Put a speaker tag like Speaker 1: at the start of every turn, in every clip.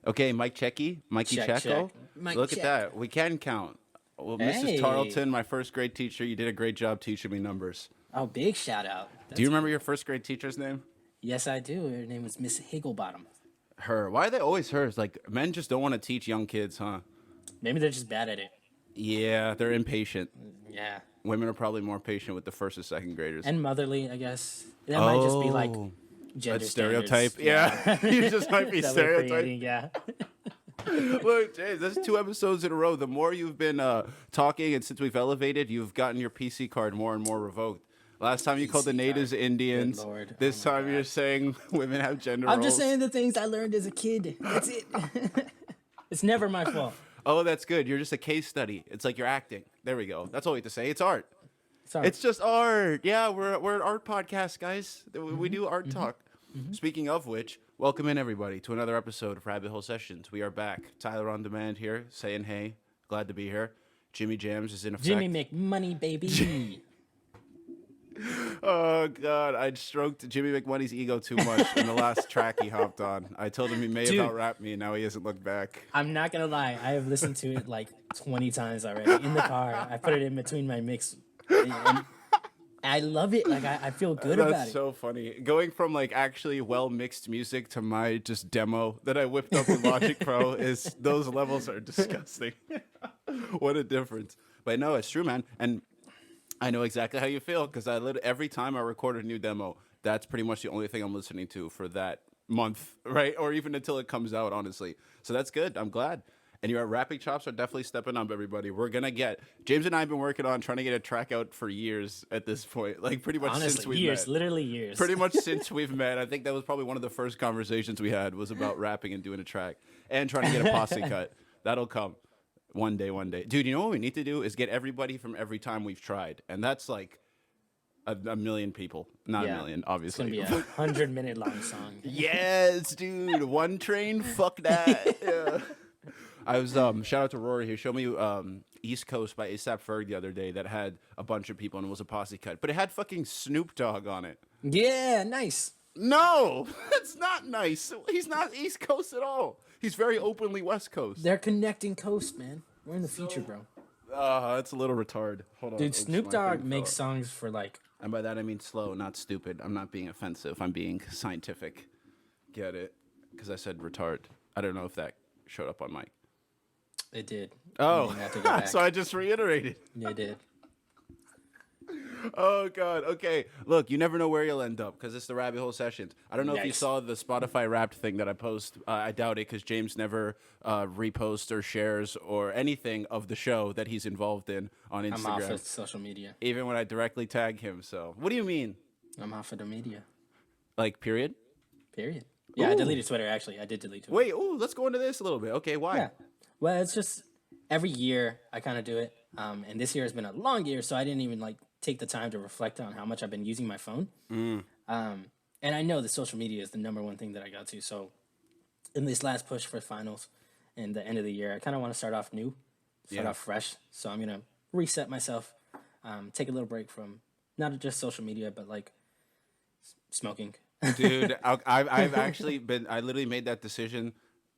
Speaker 1: Okay, Mikey
Speaker 2: Check,
Speaker 1: Checo.
Speaker 2: check. Mic
Speaker 1: Look at
Speaker 2: check.
Speaker 1: that. We can count. Well, Mrs.
Speaker 2: Hey.
Speaker 1: Tarleton, my first grade teacher, you did a great job teaching me numbers.
Speaker 2: Oh, big shout out.
Speaker 1: Do you
Speaker 2: That's
Speaker 1: remember
Speaker 2: cool.
Speaker 1: your first grade teacher's name?
Speaker 2: Yes, I do. Her name was Miss Higglebottom.
Speaker 1: Her. Why are they always hers? Like, men just don't want to teach young kids, huh?
Speaker 2: Maybe they're just bad at it.
Speaker 1: Yeah, they're impatient.
Speaker 2: Yeah.
Speaker 1: Women are probably more patient with the first and second graders.
Speaker 2: And motherly, I guess. That might just be like
Speaker 1: Oh,
Speaker 2: gender
Speaker 1: that stereotype.
Speaker 2: standards.
Speaker 1: Yeah, you just might be
Speaker 2: that we're
Speaker 1: stereotyping.
Speaker 2: creating, yeah.
Speaker 1: Look, James, this is 2 episodes in a row. The more you've been talking, and since we've elevated, you've gotten your PC card more and more revoked. Last time you called the
Speaker 2: PC
Speaker 1: natives
Speaker 2: card.
Speaker 1: Indians.
Speaker 2: Good Lord.
Speaker 1: This
Speaker 2: Oh my
Speaker 1: time you're
Speaker 2: God.
Speaker 1: saying women have gender
Speaker 2: I'm
Speaker 1: roles.
Speaker 2: just saying the things I learned as a kid. That's it. It's never my fault.
Speaker 1: Oh, that's good. You're just a case study. It's like you're acting. There we go. That's all we have to say. It's art.
Speaker 2: Sorry.
Speaker 1: It's just art. Yeah, we're an art podcast, guys. We do art talk. Speaking of which, welcome in everybody to another episode of Rabbit Hole Sessions. We are back. Tyler on demand here, saying hey. Glad to be here. Jimmy Jams is in effect.
Speaker 2: Jimmy McMoney, baby.
Speaker 1: Oh God, I stroked Jimmy McMoney's ego too much in the last track he hopped on. I told him he may
Speaker 2: Dude.
Speaker 1: have out-rapped me, and now he hasn't looked back.
Speaker 2: I'm not gonna lie. I have listened to it like 20 times already in the car. I put it in between my mix. And I love it. Like I feel good about
Speaker 1: That's
Speaker 2: it.
Speaker 1: so funny. Going from like actually well mixed music to my just demo that I whipped up in Logic Pro is those levels are disgusting. What a difference. But no, it's true, man. And I know exactly how you feel because every time I record a new demo, that's pretty much the only thing I'm listening to for that month, right? Or even until it comes out, honestly. So that's good. I'm glad. And your rapping chops are definitely stepping up, everybody. We're gonna get James and I have been working on trying to get a track out for years at this point, like pretty much since
Speaker 2: Honestly,
Speaker 1: we
Speaker 2: years,
Speaker 1: met.
Speaker 2: literally years.
Speaker 1: Pretty much since we've met. I think that was probably one of the first conversations we had was about rapping and doing a track and trying to get a posse cut. That'll come one day. Dude, you know what we need to do is get everybody from every time we've tried, and that's like a million people, not
Speaker 2: Yeah.
Speaker 1: a million,
Speaker 2: It's
Speaker 1: obviously.
Speaker 2: gonna be a 100-minute long song.
Speaker 1: Yes, dude. One train, fuck that. Yeah. I was shout out to Rory who showed me East Coast by ASAP Ferg the other day that had a bunch of people and it was a posse cut, but it had fucking Snoop Dogg on it.
Speaker 2: Yeah, nice.
Speaker 1: No, that's not nice. He's not East Coast at all. He's very openly West Coast.
Speaker 2: They're connecting coast, man. We're in the future, bro.
Speaker 1: That's a little retarded. Hold on.
Speaker 2: Dude,
Speaker 1: Oops,
Speaker 2: Snoop
Speaker 1: my
Speaker 2: Dogg
Speaker 1: thing
Speaker 2: makes
Speaker 1: fell out.
Speaker 2: songs for like.
Speaker 1: And by that I mean slow, not stupid. I'm not being offensive. I'm being scientific. Get it? Because I said retard. I don't know if that showed up on mic.
Speaker 2: It did.
Speaker 1: Oh,
Speaker 2: You have to go back.
Speaker 1: so I just reiterated.
Speaker 2: Yeah, it did.
Speaker 1: Oh God. Okay. Look, you never know where you'll end up because it's the Rabbit Hole Sessions. I don't know if you
Speaker 2: Nice.
Speaker 1: saw the Spotify Wrapped thing that I post. I doubt it because James never reposts or shares or anything of the show that he's involved in on
Speaker 2: I'm off
Speaker 1: Instagram,
Speaker 2: of social media.
Speaker 1: even when I directly tag him. So, what do you mean?
Speaker 2: I'm off of the media.
Speaker 1: Like, period?
Speaker 2: Period. Yeah, I
Speaker 1: Ooh.
Speaker 2: deleted Twitter, actually. I did delete Twitter.
Speaker 1: Wait. Oh, let's go into this a little bit. Okay. Why?
Speaker 2: Yeah. Well, it's just every year I kind of do it. And this year has been a long year, so I didn't even like take the time to reflect on how much I've been using my phone. And I know that social media is the number one thing that I got to. So in this last push for finals and the end of the year, I kind of want to start off new, start
Speaker 1: Yeah.
Speaker 2: off fresh. So I'm going to reset myself, take a little break from not just social media, but like smoking.
Speaker 1: Dude, I've actually been. I literally made that decision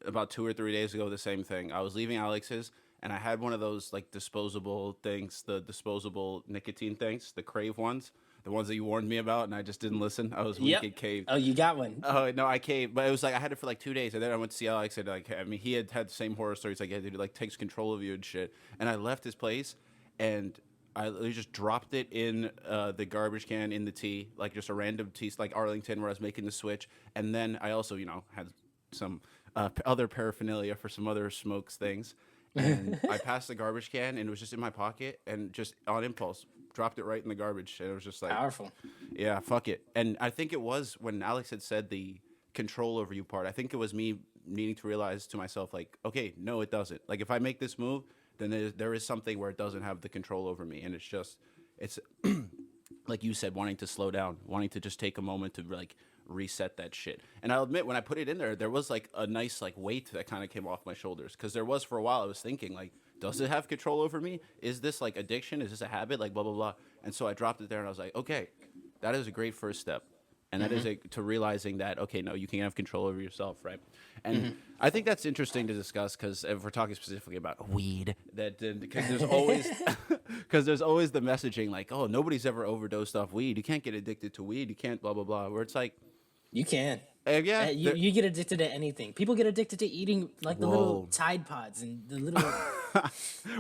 Speaker 1: about 2 or 3 days ago. The same thing. I was leaving Alex's, and I had one of those like disposable things, the disposable nicotine things, the Crave ones, the ones that you warned me about, and I just didn't listen. I was weak
Speaker 2: Yep.
Speaker 1: and caved.
Speaker 2: Oh, you got one.
Speaker 1: Oh no, I caved, but it was like I had it for like 2 days, and then I went to see Alex, and like I mean, he had the same horror stories. Like, yeah, dude, it like takes control of you and shit. And I left his place, and I literally just dropped it in the garbage can in the tea, like just a random tea, like Arlington, where I was making the switch. And then I also, had some other paraphernalia for some other smokes things. And I passed the garbage can, and it was just in my pocket, and just on impulse, dropped it right in the garbage. And it was just like,
Speaker 2: Powerful.
Speaker 1: yeah, fuck it. And I think it was when Alex had said the control over you part, I think it was me needing to realize to myself, like, okay, no, it doesn't. Like, if I make this move, then there is something where it doesn't have the control over me. And it's like you said, wanting to slow down, wanting to just take a moment to like reset that shit. And I'll admit, when I put it in there was like a nice like weight that kind of came off my shoulders. Because there was for a while I was thinking like, does it have control over me? Is this like addiction? Is this a habit? Like blah, blah, blah. And so I dropped it there and I was like, okay, that is a great first step. And that is to realizing that, okay, no, you can have control over yourself, right? And I think that's interesting to discuss because if we're talking specifically about weed, that because there's always because there's always the messaging like, oh, nobody's ever overdosed off weed. You can't get addicted to weed. You can't blah blah blah. Where it's like,
Speaker 2: You can.
Speaker 1: yeah,
Speaker 2: You get addicted to anything. People get addicted to eating like the little Tide Pods and the little.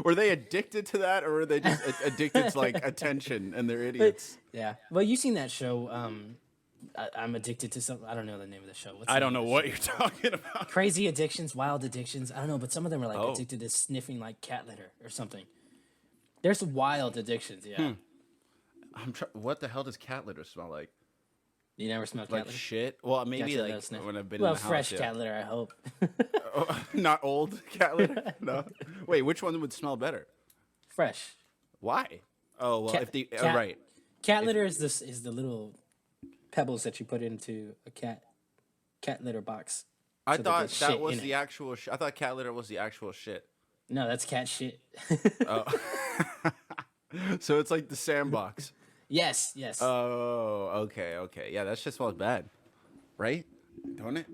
Speaker 1: were they addicted to that, or were they just addicted to like attention and they're idiots?
Speaker 2: Yeah. Well, you've seen that show. I'm addicted to something. I don't know the name of the show. What's
Speaker 1: I
Speaker 2: the
Speaker 1: don't
Speaker 2: name
Speaker 1: know
Speaker 2: of the
Speaker 1: what
Speaker 2: show?
Speaker 1: you're talking about.
Speaker 2: Crazy addictions, wild addictions. I don't know, but some of them are like
Speaker 1: Oh.
Speaker 2: addicted to sniffing like cat litter or something. There's wild addictions. Yeah.
Speaker 1: What the hell does cat litter smell like?
Speaker 2: You never smell cat
Speaker 1: Like
Speaker 2: litter?
Speaker 1: shit. Well, maybe
Speaker 2: Gotcha,
Speaker 1: like
Speaker 2: no sniff.
Speaker 1: when I've been
Speaker 2: Well,
Speaker 1: in the
Speaker 2: fresh
Speaker 1: house.
Speaker 2: cat litter, I hope.
Speaker 1: Oh, not old cat litter. No. Wait, which one would smell better?
Speaker 2: Fresh.
Speaker 1: Why? Oh well,
Speaker 2: Cat-
Speaker 1: if the
Speaker 2: cat-
Speaker 1: right.
Speaker 2: Cat litter is the little pebbles that you put into a cat litter box.
Speaker 1: I
Speaker 2: so
Speaker 1: thought
Speaker 2: there's
Speaker 1: that
Speaker 2: shit
Speaker 1: was
Speaker 2: in
Speaker 1: the
Speaker 2: it.
Speaker 1: actual. I thought cat litter was the actual shit.
Speaker 2: No, that's cat shit.
Speaker 1: Oh. So it's like the sandbox.
Speaker 2: Yes.
Speaker 1: Oh, okay. Yeah, that shit smells bad, right? Don't it?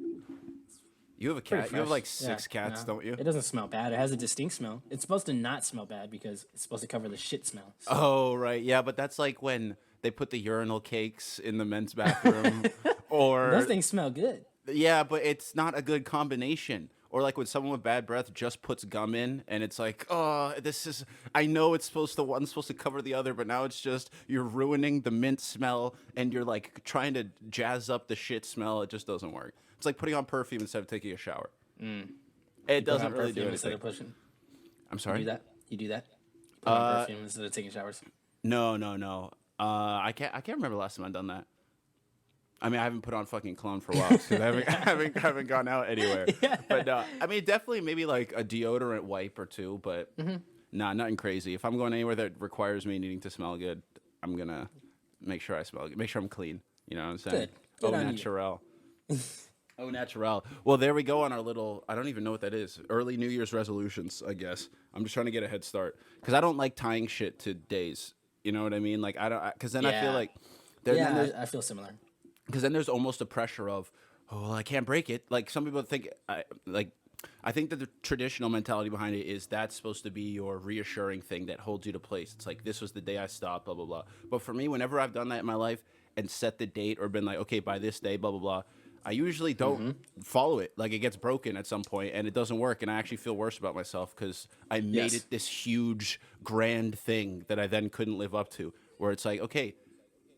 Speaker 1: You have a
Speaker 2: Pretty
Speaker 1: cat. You have
Speaker 2: fresh.
Speaker 1: like six
Speaker 2: Yeah,
Speaker 1: cats,
Speaker 2: no.
Speaker 1: don't you?
Speaker 2: It doesn't smell bad. It has a distinct smell. It's supposed to not smell bad because it's supposed to cover the shit smell. So-
Speaker 1: Oh, right. Yeah, but that's like when they put the urinal cakes in the men's bathroom, or
Speaker 2: Those things smell good.
Speaker 1: yeah, but it's not a good combination. Or like when someone with bad breath just puts gum in, and it's like, oh, this is. I know it's supposed to one's supposed to cover the other, but now it's just you're ruining the mint smell, and you're like trying to jazz up the shit smell. It just doesn't work. It's like putting on perfume instead of taking a shower. It doesn't
Speaker 2: Put on
Speaker 1: really do
Speaker 2: perfume instead
Speaker 1: anything.
Speaker 2: of pushing.
Speaker 1: I'm
Speaker 2: You
Speaker 1: sorry.
Speaker 2: do that? You do that? Put on perfume instead of taking showers.
Speaker 1: No. I can't remember the last time I've done that. I mean, I haven't put on fucking cologne for a while because I haven't gone out anywhere. But I mean, definitely maybe like a deodorant wipe or two, but nah, nothing crazy. If I'm going anywhere that requires me needing to smell good, I'm gonna make sure I smell good, make sure I'm clean. You know what I'm saying?
Speaker 2: Good
Speaker 1: Au
Speaker 2: on you.
Speaker 1: naturel. Au naturel. Well, there we go on our little. I don't even know what that is. Early New Year's resolutions, I guess. I'm just trying to get a head start because I don't like tying shit to days. You know what I mean? Like I don't, because then I feel
Speaker 2: Yeah.
Speaker 1: like. Then there's,
Speaker 2: Yeah, I feel similar.
Speaker 1: because then there's almost a pressure of, oh, well, I can't break it. Like some people think, I think that the traditional mentality behind it is that's supposed to be your reassuring thing that holds you to place. It's like, this was the day I stopped, blah, blah, blah. But for me, whenever I've done that in my life and set the date or been like, okay, by this day, blah, blah, blah, I usually don't follow it. Like it gets broken at some point and it doesn't work. And I actually feel worse about myself because I made it this huge, grand thing that I then couldn't live up to, where it's like, okay,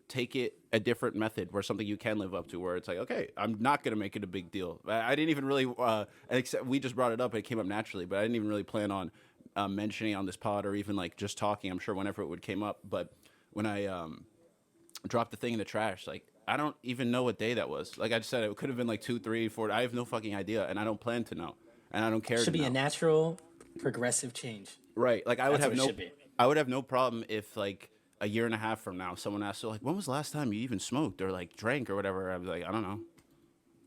Speaker 1: take it a different method where something you can live up to, where it's like, okay, I'm not going to make it a big deal. I didn't even really, except we just brought it up, it came up naturally, but I didn't even really plan on mentioning it on this pod or even like just talking, I'm sure whenever it would came up. But when I dropped the thing in the trash, like, I don't even know what day that was. Like I just said, it could have been like 2, 3, 4. I have no fucking idea, and I don't plan to know, and I don't care.
Speaker 2: Should
Speaker 1: to
Speaker 2: be
Speaker 1: know.
Speaker 2: a natural, progressive change.
Speaker 1: Right. Like I would
Speaker 2: That's
Speaker 1: have
Speaker 2: what it
Speaker 1: no
Speaker 2: should be.
Speaker 1: I would have no problem if like a year and a half from now someone asked, so like, when was the last time you even smoked or like drank or whatever? I was like, I don't know.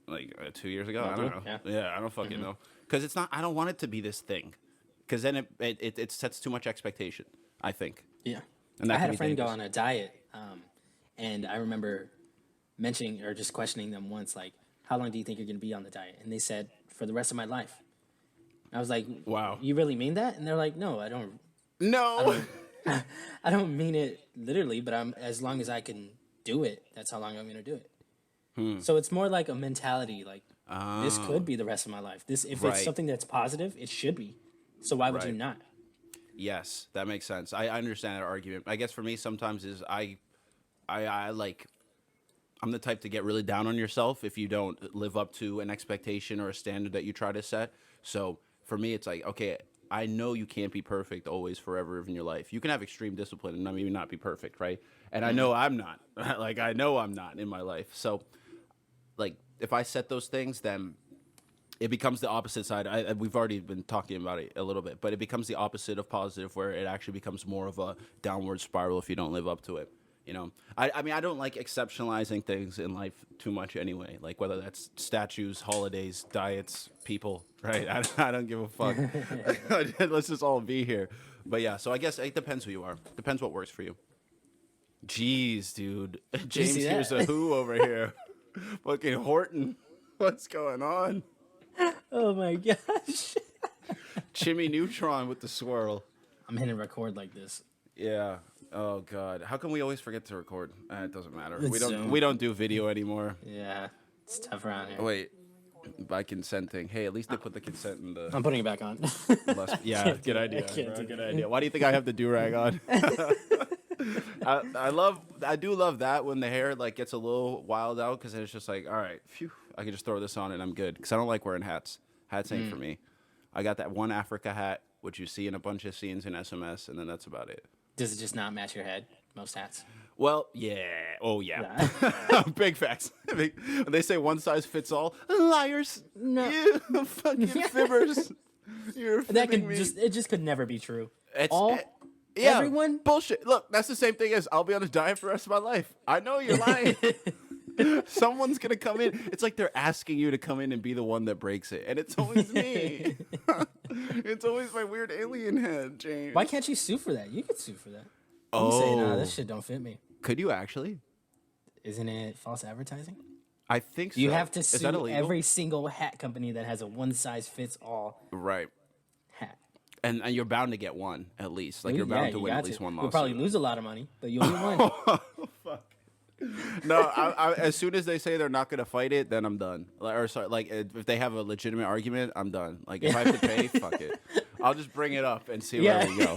Speaker 1: Like 2 years ago, I don't know. Yeah, I don't fucking know. Cuz it's not, I don't want it to be this thing. Cuz then it sets too much expectation, I think.
Speaker 2: Yeah.
Speaker 1: And that
Speaker 2: I had
Speaker 1: can
Speaker 2: a
Speaker 1: be
Speaker 2: friend go
Speaker 1: dangerous.
Speaker 2: on a diet, and I remember mentioning or just questioning them once, like, how long do you think you're going to be on the diet? And they said, for the rest of my life. I was like,
Speaker 1: Wow.
Speaker 2: You really mean that? And they're like, no, I don't.
Speaker 1: No.
Speaker 2: I don't mean it literally, but as long as I can do it, that's how long I'm going to do it. So it's more like a mentality, like, this could be the rest of my life. If
Speaker 1: Right.
Speaker 2: it's something that's positive, it should be. So why would you
Speaker 1: Right.
Speaker 2: not?
Speaker 1: Yes, that makes sense. I understand that argument. I guess for me sometimes is I like, I'm the type to get really down on yourself if you don't live up to an expectation or a standard that you try to set. So for me, it's like, okay, I know you can't be perfect always forever in your life. You can have extreme discipline and maybe not be perfect, right? And I know I'm not. Like I know I'm not in my life. So like if I set those things, then it becomes the opposite side. We've already been talking about it a little bit, but it becomes the opposite of positive, where it actually becomes more of a downward spiral if you don't live up to it. You know, I mean, I don't like exceptionalizing things in life too much anyway. Like whether that's statues, holidays, diets, people, right? I don't give a fuck. Let's just all be here. But yeah, so I guess it depends who you are. Depends what works for you. Jeez, dude. James
Speaker 2: see
Speaker 1: here's
Speaker 2: that?
Speaker 1: a who over here. Fucking Horton. What's going on?
Speaker 2: Oh my gosh.
Speaker 1: Jimmy Neutron with the swirl.
Speaker 2: I'm hitting record like this.
Speaker 1: Yeah. Oh god. How come we always forget to record? It doesn't matter.
Speaker 2: It's
Speaker 1: We don't.
Speaker 2: Zoom.
Speaker 1: We don't do video anymore.
Speaker 2: Yeah, it's tough around here.
Speaker 1: Wait. By consenting. Hey, at least they put the consent in the.
Speaker 2: I'm putting it back on.
Speaker 1: Yeah. Good idea. Bro, good idea. Why do you think I have the do-rag on? I do love that when the hair like gets a little wild out because it's just like, all right, phew, I can just throw this on and I'm good. Because I don't like wearing hats. Hats ain't for me. I got that one Africa hat, which you see in a bunch of scenes in SMS, and then that's about it.
Speaker 2: Does it just not match your head? Most hats.
Speaker 1: Well, yeah. Oh, yeah. Big facts. When they say one size fits all, liars.
Speaker 2: No.
Speaker 1: You fucking fibbers. You're
Speaker 2: That
Speaker 1: fibbing
Speaker 2: could
Speaker 1: me.
Speaker 2: it just could never be true.
Speaker 1: Yeah,
Speaker 2: Everyone?
Speaker 1: bullshit. Look, that's the same thing as I'll be on a diet for the rest of my life. I know you're lying. Someone's gonna come in. It's like they're asking you to come in and be the one that breaks it, and it's always me. It's always my weird alien head, James.
Speaker 2: Why can't you sue for that? You could sue for that. You can say, nah, this shit don't fit me.
Speaker 1: Could you actually?
Speaker 2: Isn't it false advertising?
Speaker 1: I think so.
Speaker 2: You have to
Speaker 1: Is that
Speaker 2: sue
Speaker 1: illegal?
Speaker 2: every single hat company that has a one size fits all
Speaker 1: Right.
Speaker 2: hat.
Speaker 1: And you're bound to get one at least. Like you're bound to win
Speaker 2: got
Speaker 1: at least one
Speaker 2: You'll
Speaker 1: lawsuit.
Speaker 2: probably lose a lot of money, but you'll win one.
Speaker 1: Fuck. No, I, as soon as they say they're not gonna fight it, then I'm done. Or sorry, like if they have a legitimate argument, I'm done. Like if I have to pay, fuck it. I'll just bring it up and see where we go.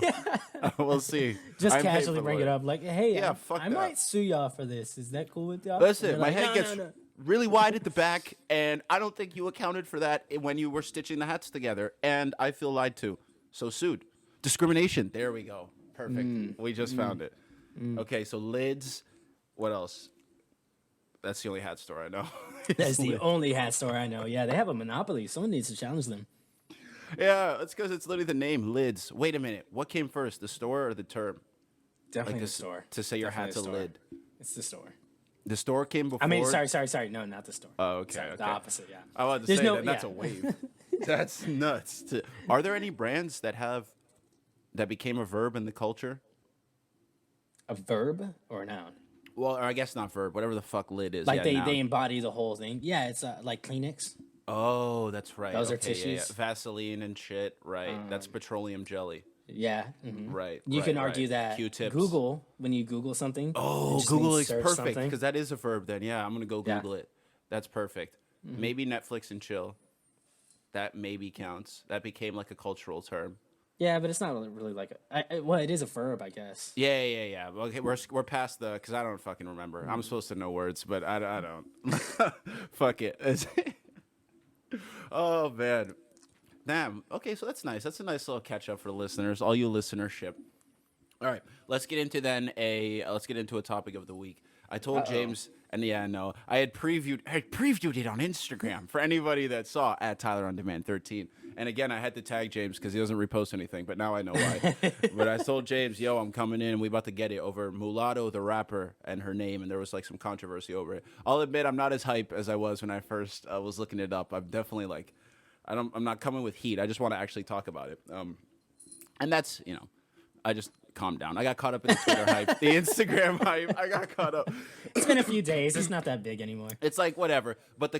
Speaker 1: We'll see.
Speaker 2: Just
Speaker 1: I'm paid
Speaker 2: casually
Speaker 1: for
Speaker 2: bring it
Speaker 1: lawyer.
Speaker 2: up, like, hey,
Speaker 1: Yeah, fuck
Speaker 2: I
Speaker 1: that.
Speaker 2: might sue y'all for this. Is that cool with y'all?
Speaker 1: Listen,
Speaker 2: And
Speaker 1: my
Speaker 2: they're
Speaker 1: head
Speaker 2: like,
Speaker 1: gets
Speaker 2: no.
Speaker 1: really wide at the back, and I don't think you accounted for that when you were stitching the hats together, and I feel lied to. So sued. Discrimination. There we go. Perfect. We just found it. Okay, so lids. What else? That's the only hat store I know.
Speaker 2: That's the only hat store I know. Yeah, they have a monopoly. Someone needs to challenge them.
Speaker 1: Yeah, it's because it's literally the name, lids. Wait a minute. What came first, the store or the term?
Speaker 2: Definitely
Speaker 1: Like
Speaker 2: the store.
Speaker 1: To say your
Speaker 2: Definitely
Speaker 1: hat's a
Speaker 2: the store.
Speaker 1: lid.
Speaker 2: It's the store.
Speaker 1: The store came before?
Speaker 2: I mean, sorry. No, not the store.
Speaker 1: Oh, okay,
Speaker 2: Sorry,
Speaker 1: okay.
Speaker 2: The opposite, yeah.
Speaker 1: I wanted to
Speaker 2: There's
Speaker 1: say
Speaker 2: no-
Speaker 1: that that's
Speaker 2: yeah.
Speaker 1: a wave. That's nuts. Are there any brands that became a verb in the culture?
Speaker 2: A verb or a noun?
Speaker 1: Well, or I guess not verb, whatever the fuck lid is.
Speaker 2: Like
Speaker 1: yeah,
Speaker 2: they
Speaker 1: noun.
Speaker 2: embody the whole thing. Yeah, it's like Kleenex.
Speaker 1: Oh, that's right.
Speaker 2: Those are
Speaker 1: Okay, yeah, yeah.
Speaker 2: tissues.
Speaker 1: Vaseline and shit. Right. That's petroleum jelly.
Speaker 2: Yeah. Mhm.
Speaker 1: Right.
Speaker 2: You
Speaker 1: right,
Speaker 2: can argue
Speaker 1: right.
Speaker 2: that
Speaker 1: Q-tips.
Speaker 2: Google, when you Google something.
Speaker 1: Oh,
Speaker 2: it just
Speaker 1: Google
Speaker 2: means
Speaker 1: is
Speaker 2: search
Speaker 1: perfect
Speaker 2: something.
Speaker 1: because that is a verb. Then yeah, I'm gonna go
Speaker 2: Yeah.
Speaker 1: Google it. That's perfect. Maybe Netflix and chill. That maybe counts. That became like a cultural term.
Speaker 2: Yeah, but it's not really like well, it is a verb, I guess.
Speaker 1: Yeah. Okay, we're past the because I don't fucking remember. I'm supposed to know words, but I don't. Fuck it. Oh man, damn. Okay, so that's nice. That's a nice little catch up for the listeners, all you listenership. All right, let's get into a topic of the week. I told James, and yeah, no, I previewed it on Instagram for anybody that saw at Tyler on Demand 13. And again, I had to tag James because he doesn't repost anything, but now I know why. But I told James, yo, I'm coming in, and we about to get it over Mulatto, the rapper, and her name, and there was like some controversy over it. I'll admit, I'm not as hype as I was when I first was looking it up. I'm definitely like, I'm not coming with heat. I just want to actually talk about it. And that's, I just calmed down. I got caught up in the Twitter hype, the Instagram hype. I got caught up.
Speaker 2: It's been a few days. It's not that big anymore.
Speaker 1: It's like whatever, but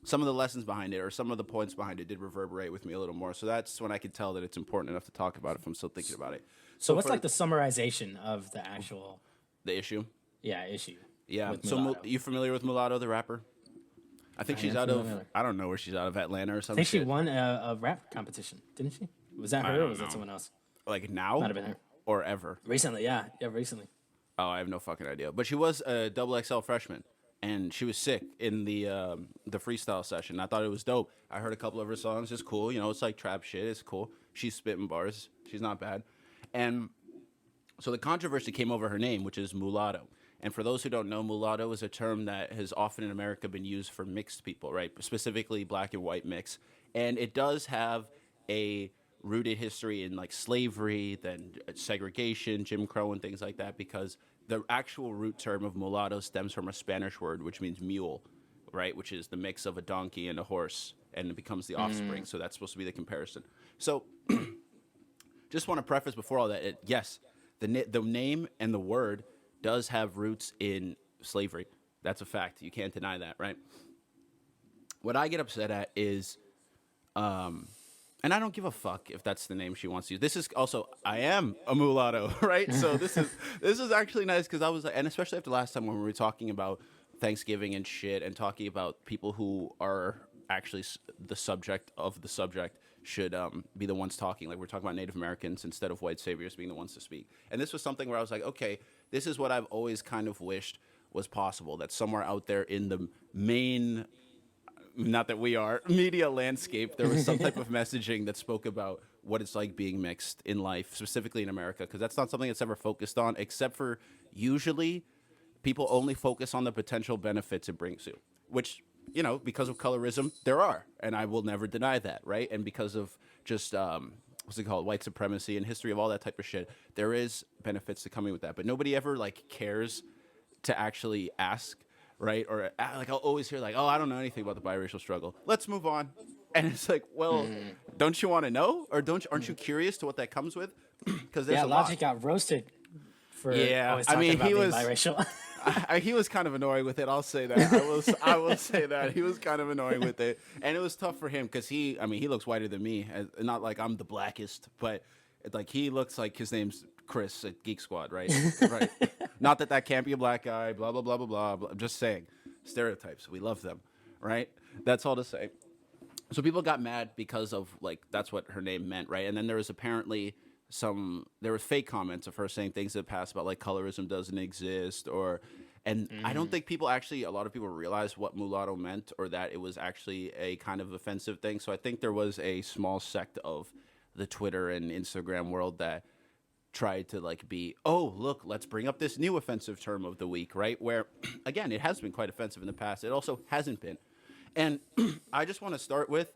Speaker 1: some of the lessons behind it or some of the points behind it did reverberate with me a little more. So that's when I could tell that it's important enough to talk about it if I'm still thinking about it.
Speaker 2: So what's like the summarization of the actual
Speaker 1: the issue?
Speaker 2: issue?
Speaker 1: Yeah.
Speaker 2: with
Speaker 1: So
Speaker 2: Mulatto?
Speaker 1: you familiar with Mulatto, the rapper? I think she's
Speaker 2: am
Speaker 1: out of.
Speaker 2: familiar.
Speaker 1: I don't know where she's out of Atlanta or
Speaker 2: I
Speaker 1: something.
Speaker 2: think she won a rap competition, didn't she? Was that her or
Speaker 1: don't
Speaker 2: was
Speaker 1: know.
Speaker 2: that someone else?
Speaker 1: Like now
Speaker 2: Might have been her.
Speaker 1: or ever.
Speaker 2: Recently, yeah, recently.
Speaker 1: Oh, I have no fucking idea. But she was a double XL freshman, and she was sick in the freestyle session. I thought it was dope. I heard a couple of her songs. It's cool. It's like trap shit. It's cool. She's spitting bars. She's not bad. And so the controversy came over her name, which is Mulatto. And for those who don't know, mulatto is a term that has often in America been used for mixed people, right? Specifically black and white mix. And it does have a rooted history in like slavery, then segregation, Jim Crow, and things like that, because the actual root term of mulatto stems from a Spanish word, which means mule, right? Which is the mix of a donkey and a horse, and it becomes the offspring. So that's supposed to be the comparison. So just want to preface before all that, yes, the name and the word does have roots in slavery. That's a fact. You can't deny that, right? What I get upset at is, and I don't give a fuck if that's the name she wants to use. This is also, I am a mulatto, right? So this is actually nice because I was, and especially after last time when we were talking about Thanksgiving and shit, and talking about people who are actually the subject of the subject should be the ones talking. Like we're talking about Native Americans instead of white saviors being the ones to speak. And this was something where I was like, okay, this is what I've always kind of wished was possible. That somewhere out there in the main, not that we are, media landscape, there was some type of messaging that spoke about what it's like being mixed in life, specifically in America, because that's not something that's ever focused on, except for usually people only focus on the potential benefits it brings you, which, you know, because of colorism, there are, and I will never deny that, right? And because of just, what's it called, white supremacy and history of all that type of shit, there is benefits to coming with that, but nobody ever, like, cares to actually ask, right? Or like I'll always hear like, oh, I don't know anything about the biracial struggle. Let's move on. And it's like, well, don't you want to know, or aren't you curious to what that comes with? Because there's
Speaker 2: Logic got roasted for always talking about being biracial.
Speaker 1: He was kind of annoying with it. I'll say that. I will say that he was kind of annoying with it, and it was tough for him because he looks whiter than me. Not like I'm the blackest, but like he looks like his name's Chris at Geek Squad, right? Right. Not that can't be a black guy. Blah blah blah blah blah. Blah. I'm just saying, stereotypes. We love them, right? That's all to say. So people got mad because of like that's what her name meant, right? And then there was apparently there were fake comments of her saying things in the past about like colorism doesn't exist, and I don't think a lot of people realized what mulatto meant, or that it was actually a kind of offensive thing. So I think there was a small sect of the Twitter and Instagram world that tried to like be, oh, look, let's bring up this new offensive term of the week, right? Where, again, it has been quite offensive in the past. It also hasn't been. And I just want to start with,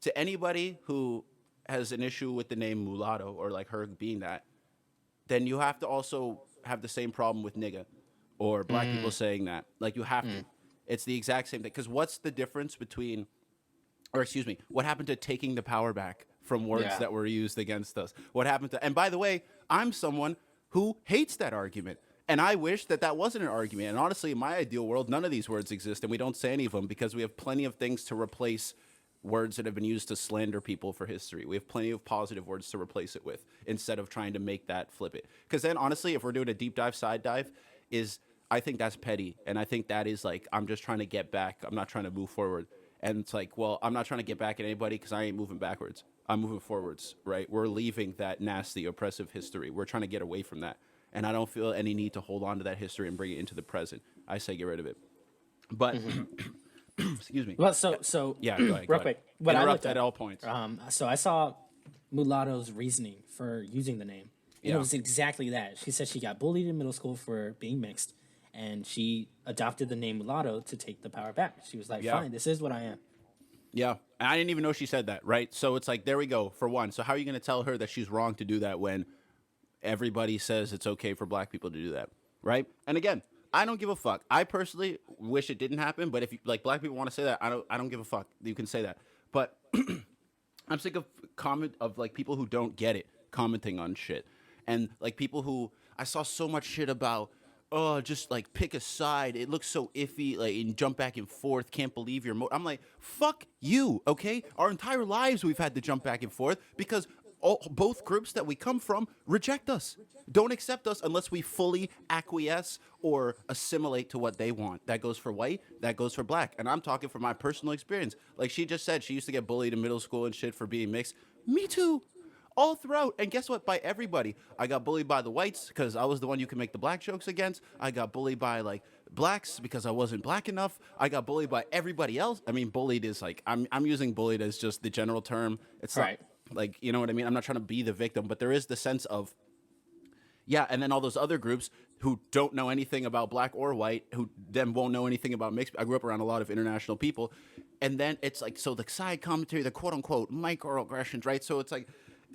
Speaker 1: to anybody who has an issue with the name mulatto or like her being that, then you have to also have the same problem with nigga or black people saying that. Like you have to. It's the exact same thing. Because what's the difference between, or excuse me, what happened to taking the power back from words that were used against us? What happened to, and by the way, I'm someone who hates that argument. And I wish that wasn't an argument. And honestly, in my ideal world, none of these words exist, and we don't say any of them because we have plenty of things to replace words that have been used to slander people for history. We have plenty of positive words to replace it with instead of trying to make that flip it. Because then, honestly, if we're doing a deep dive, side dive, I think that's petty. And I think that is like, I'm just trying to get back. I'm not trying to move forward. And it's like, well, I'm not trying to get back at anybody because I ain't moving backwards. I'm moving forwards, right? We're leaving that nasty, oppressive history. We're trying to get away from that. And I don't feel any need to hold on to that history and bring it into the present. I say get rid of it. But, excuse me.
Speaker 2: Well, so
Speaker 1: yeah, go ahead.
Speaker 2: Real quick. What
Speaker 1: Interrupt
Speaker 2: I
Speaker 1: at all points.
Speaker 2: So I saw Mulatto's reasoning for using the name. And it was exactly that. She said she got bullied in middle school for being mixed, and she adopted the name Mulatto to take the power back. She was like, fine, this is what I am.
Speaker 1: Yeah, and I didn't even know she said that, right? So it's like, there we go, for one. So how are you going to tell her that she's wrong to do that when everybody says it's okay for black people to do that, right? And again, I don't give a fuck. I personally wish it didn't happen, but if you, like black people want to say that, I don't give a fuck. You can say that. But I'm sick of like people who don't get it commenting on shit. And like people who, I saw so much shit about, oh, just like pick a side. It looks so iffy, like and jump back and forth. Can't believe you're. I'm like, fuck you, okay? Our entire lives we've had to jump back and forth because both groups that we come from reject us, don't accept us unless we fully acquiesce or assimilate to what they want. That goes for white, that goes for black. And I'm talking from my personal experience. Like she just said, she used to get bullied in middle school and shit for being mixed. Me too. All throughout. And guess what? By everybody. I got bullied by the whites because I was the one you can make the black jokes against. I got bullied by like blacks because I wasn't black enough. I got bullied by everybody else. I mean, bullied is like, I'm using bullied as just the general term. It's right. Like, you know what I mean? I'm not trying to be the victim, but there is the sense of, yeah, and then all those other groups who don't know anything about black or white, who then won't know anything about mixed. I grew up around a lot of international people. And then it's like, so the side commentary, the quote unquote microaggressions, right? So it's like,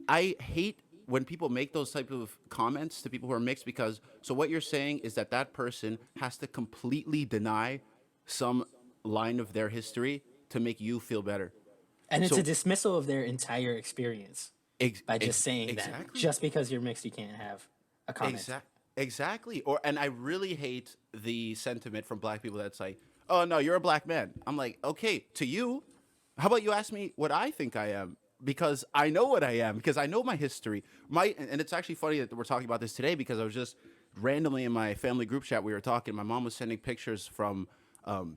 Speaker 1: I hate when people make those type of comments to people who are mixed because, so what you're saying is that person has to completely deny some line of their history to make you feel better.
Speaker 2: And it's a dismissal of their entire experience by just saying that just because you're mixed, you can't have a comment.
Speaker 1: Exactly. And I really hate the sentiment from black people that's like, "Oh no, you're a black man." I'm like, "Okay, to you, how about you ask me what I think I am? Because I know what I am because I know my history. And it's actually funny that we're talking about this today because I was just randomly in my family group chat we were talking. My mom was sending pictures from um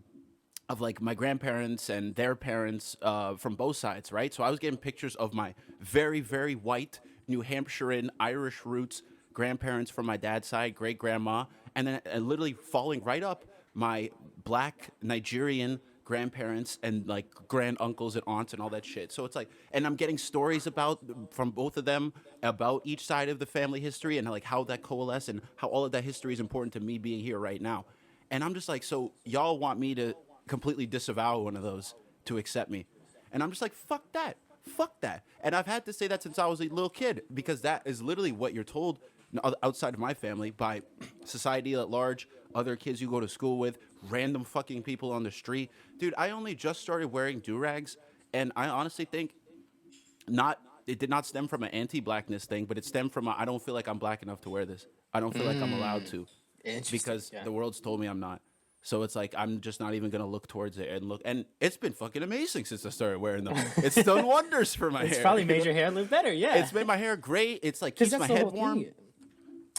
Speaker 1: of like my grandparents and their parents from both sides, right? So I was getting pictures of my very, very white New Hampshirean Irish roots grandparents from my dad's side, great grandma, and then literally following right up my black Nigerian grandparents and like grand uncles and aunts and all that shit. So it's like, and I'm getting stories about from both of them about each side of the family history and like how that coalesced and how all of that history is important to me being here right now. And I'm just like, so y'all want me to completely disavow one of those to accept me? And I'm just like, fuck that. Fuck that. And I've had to say that since I was a little kid because that is literally what you're told outside of my family by society at large, other kids you go to school with, random fucking people on the street. Dude, I only just started wearing do-rags, and I honestly think not it did not stem from an anti-blackness thing, but it stemmed from I don't feel like I'm black enough to wear this. I don't feel like I'm allowed to
Speaker 2: Interesting.
Speaker 1: because
Speaker 2: Yeah.
Speaker 1: the world's told me I'm not. So it's like I'm just not even gonna look towards it and look. And it's been fucking amazing since I started wearing them. It's done wonders for my
Speaker 2: It's
Speaker 1: hair.
Speaker 2: probably made your hair look better. Yeah.
Speaker 1: It's made my hair great. It's like
Speaker 2: Because
Speaker 1: keeps my
Speaker 2: that's the
Speaker 1: head
Speaker 2: whole
Speaker 1: warm.
Speaker 2: thing.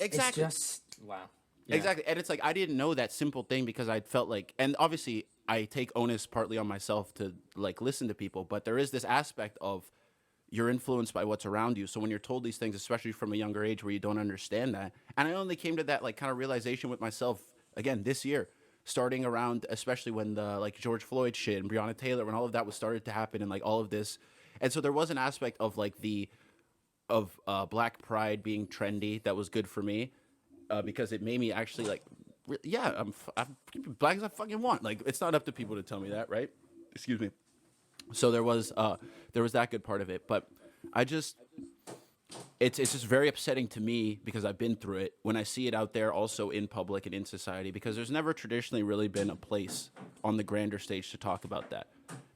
Speaker 1: Exactly.
Speaker 2: It's just wow. Yeah.
Speaker 1: Exactly. And it's like I didn't know that simple thing because I felt like, and obviously I take onus partly on myself to like listen to people, but there is this aspect of you're influenced by what's around you. So when you're told these things, especially from a younger age where you don't understand that, and I only came to that like kind of realization with myself again this year, starting around, especially when the like George Floyd shit and Breonna Taylor, when all of that was started to happen and like all of this. And so there was an aspect of like the of black pride being trendy that was good for me because it made me actually like yeah I'm black as I fucking want. Like it's not up to people to tell me that, right? Excuse me. So there was that good part of it, but I just it's just very upsetting to me because I've been through it when I see it out there also in public and in society because there's never traditionally really been a place on the grander stage to talk about that.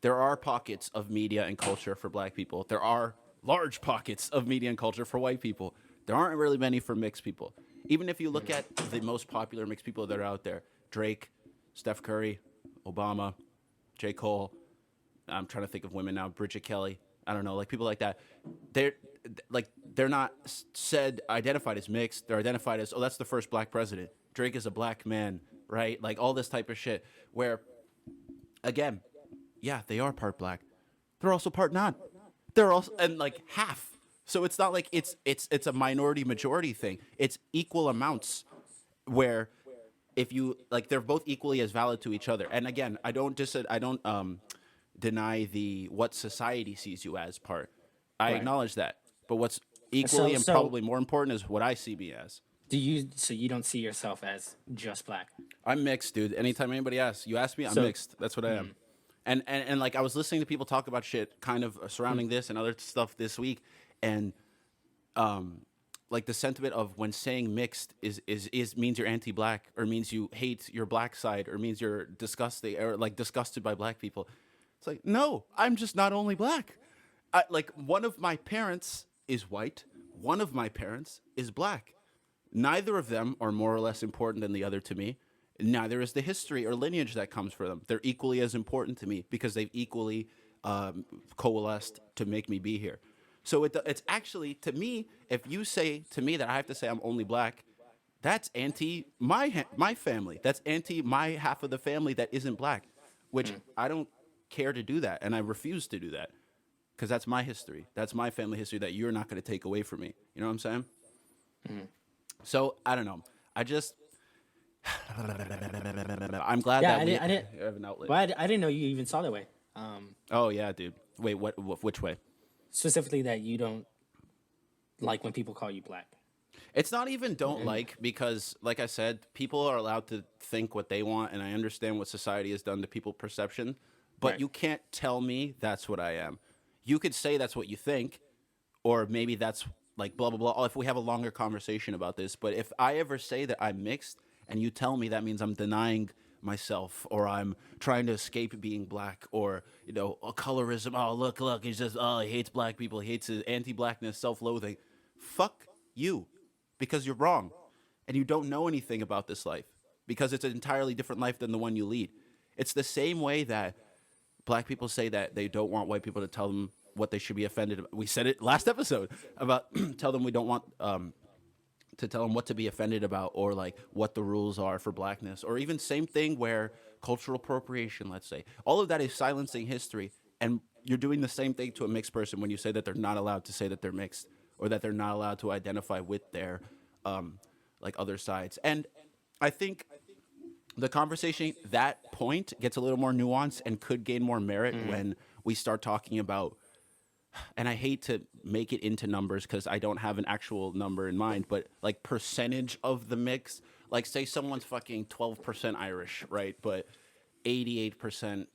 Speaker 1: There are pockets of media and culture for black people. There are large pockets of media and culture for white people. There aren't really many for mixed people. Even if you look at the most popular mixed people that are out there, Drake, Steph Curry, Obama, J. Cole, I'm trying to think of women now, Bridget Kelly, I don't know, like people like that. They're they're not said identified as mixed. They're identified as, oh, that's the first black president. Drake is a black man, right? Like all this type of shit. Where, again, yeah, they are part black. They're also part non. They're also and like half. So it's not like it's a minority majority thing. It's equal amounts. Where if you like, they're both equally as valid to each other. And again, I don't deny the what society sees you as part. I
Speaker 2: Right.
Speaker 1: acknowledge that. But what's equally and
Speaker 2: So
Speaker 1: probably more important is what I see me as.
Speaker 2: so you don't see yourself as just black?
Speaker 1: I'm mixed, dude. Anytime anybody asks, you ask me, I'm
Speaker 2: So
Speaker 1: mixed. That's what I am. And like I was listening to people talk about shit kind of surrounding this and other stuff this week, and like the sentiment of when saying mixed is means you're anti-black or means you hate your black side or means you're disgusting or like disgusted by black people. It's like, no, I'm just not only black. Like one of my parents is white, one of my parents is black. Neither of them are more or less important than the other to me. Neither is the history or lineage that comes from them. They're equally as important to me because they've equally coalesced to make me be here. So it's actually, to me, if you say to me that I have to say I'm only black, that's anti my family. That's anti my half of the family that isn't black, which I don't care to do that, and I refuse to do that because that's my history. That's my family history that you're not going to take away from me. You know what I'm saying? So I don't know. I just I'm glad
Speaker 2: Yeah,
Speaker 1: that
Speaker 2: I didn't.
Speaker 1: have an outlet.
Speaker 2: Well, I didn't know you even saw that way.
Speaker 1: Oh yeah, dude. Wait, which way?
Speaker 2: Specifically, that you don't like when people call you black.
Speaker 1: It's not even don't like because, like I said, people are allowed to think what they want, and I understand what society has done to people perception. But
Speaker 2: Right.
Speaker 1: you can't tell me that's what I am. You could say that's what you think, or maybe that's like blah blah blah. If we have a longer conversation about this, but if I ever say that I'm mixed, and you tell me that means I'm denying myself, or I'm trying to escape being black, or colorism. Oh look, he's just he hates black people. He hates his anti-blackness, self-loathing. Fuck you, because you're wrong. and you don't know anything about this life because it's an entirely different life than the one you lead. It's the same way that black people say that they don't want white people to tell them what they should be offended about. We said it last episode about tell them we don't want to tell them what to be offended about, or like what the rules are for blackness, or even same thing where cultural appropriation, let's say, all of that is silencing history. And you're doing the same thing to a mixed person when you say that they're not allowed to say that they're mixed, or that they're not allowed to identify with their like other sides. And I think the conversation, that point gets a little more nuanced and could gain more merit when we start talking about, and I hate to make it into numbers because I don't have an actual number in mind, but like percentage of the mix. Like say someone's fucking 12% Irish, right? But 88%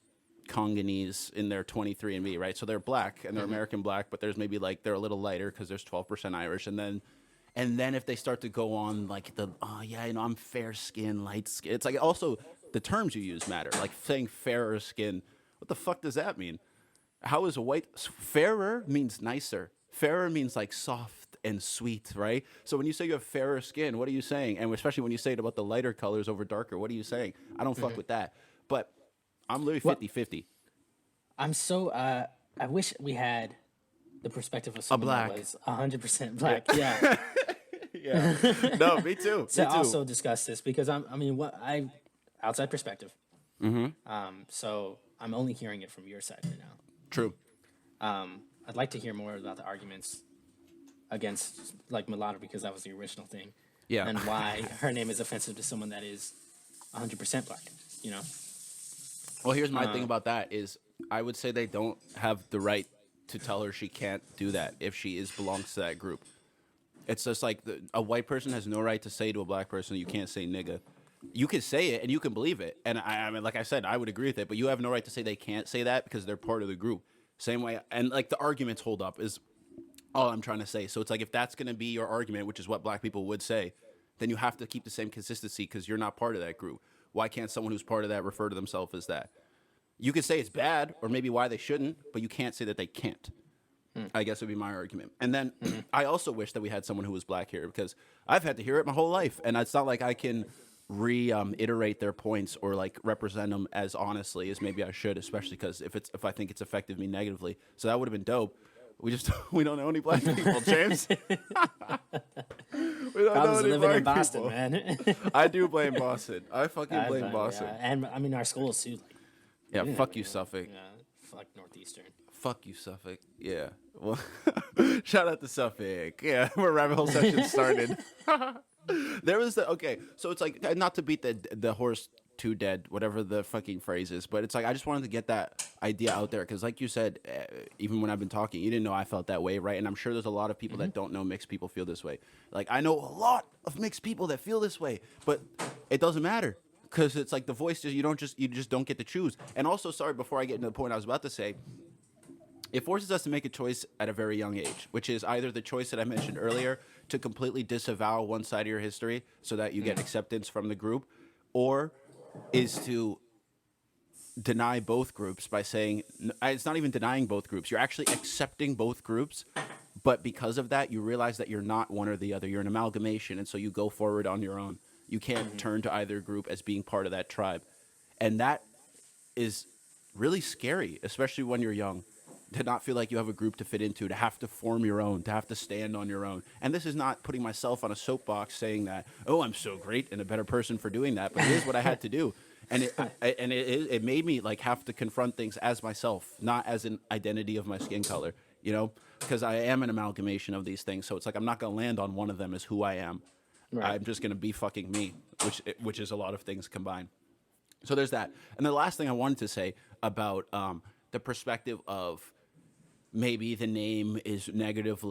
Speaker 1: Congolese in their 23andMe, right? So they're black and they're American black, but there's maybe like they're a little lighter because there's 12% Irish. And then if they start to go on like the, oh yeah, you know, I'm fair skin, light skin. It's like also the terms you use matter. Like saying fairer skin, what the fuck does that mean? How is a white, fairer means nicer. Fairer means like soft and sweet, right? So when you say you have fairer skin, what are you saying? And especially when you say it about the lighter colors over darker, what are you saying? I don't fuck with that. But I'm literally 50-50.
Speaker 2: I'm so, I wish we had the perspective of someone
Speaker 1: black.
Speaker 2: that was 100% black. Yeah.
Speaker 1: Yeah. No, me too.
Speaker 2: To
Speaker 1: Me too.
Speaker 2: also discuss this because outside perspective. So I'm only hearing it from your side right now.
Speaker 1: True.
Speaker 2: I'd like to hear more about the arguments against like Mulatto because that was the original thing.
Speaker 1: Yeah.
Speaker 2: And why her name is offensive to someone that is 100% black, you know?
Speaker 1: Well, here's my thing about that is I would say they don't have the right to tell her she can't do that if she belongs to that group. It's just like a white person has no right to say to a black person, you can't say nigga. You can say it and you can believe it. And I mean, like I said, I would agree with it, but you have no right to say they can't say that because they're part of the group. Same way. And like the arguments hold up is all I'm trying to say. So it's like if that's going to be your argument, which is what black people would say, then you have to keep the same consistency because you're not part of that group. Why can't someone who's part of that refer to themselves as that? You could say it's bad or maybe why they shouldn't, but you can't say that they can't. I guess would be my argument. And then I also wish that we had someone who was black here because I've had to hear it my whole life. And it's not like I can reiterate their points or like represent them as honestly as maybe I should, especially because if I think it's affected me negatively. So that would have been dope. We don't know any black people, James. We don't know any
Speaker 2: living in
Speaker 1: black
Speaker 2: Boston,
Speaker 1: people.
Speaker 2: man.
Speaker 1: I do blame Boston. I fucking blame Boston.
Speaker 2: Yeah. And I mean our schools too. Like,
Speaker 1: Yeah, fuck you, Suffolk.
Speaker 2: yeah, fuck Northeastern.
Speaker 1: Fuck you, Suffolk. Yeah. Well, shout out to Suffolk. Yeah, where rabbit hole session started. There was okay. So it's like not to beat the horse to dead, whatever the fucking phrase is, but it's like I just wanted to get that idea out there because, like you said, even when I've been talking, you didn't know I felt that way, right? And I'm sure there's a lot of people that don't know mixed people feel this way. Like I know a lot of mixed people that feel this way, but it doesn't matter. Because it's like the voice you just don't get to choose. And also, sorry, before I get into the point I was about to say, it forces us to make a choice at a very young age, which is either the choice that I mentioned earlier to completely disavow one side of your history so that you get acceptance from the group, or is to deny both groups by saying it's not even denying both groups. You're actually accepting both groups, but because of that, you realize that you're not one or the other. You're an amalgamation, and so you go forward on your own. You can't turn to either group as being part of that tribe. And that is really scary, especially when you're young, to not feel like you have a group to fit into, to have to form your own, to have to stand on your own. And this is not putting myself on a soapbox saying that, oh, I'm so great and a better person for doing that, but it is what I had to do. And it made me like have to confront things as myself, not as an identity of my skin color, you know, because I am an amalgamation of these things. So it's like I'm not going to land on one of them as who I am. Right. I'm just going to be fucking me, which is a lot of things combined. So there's that. And the last thing I wanted to say about the perspective of maybe the name is negative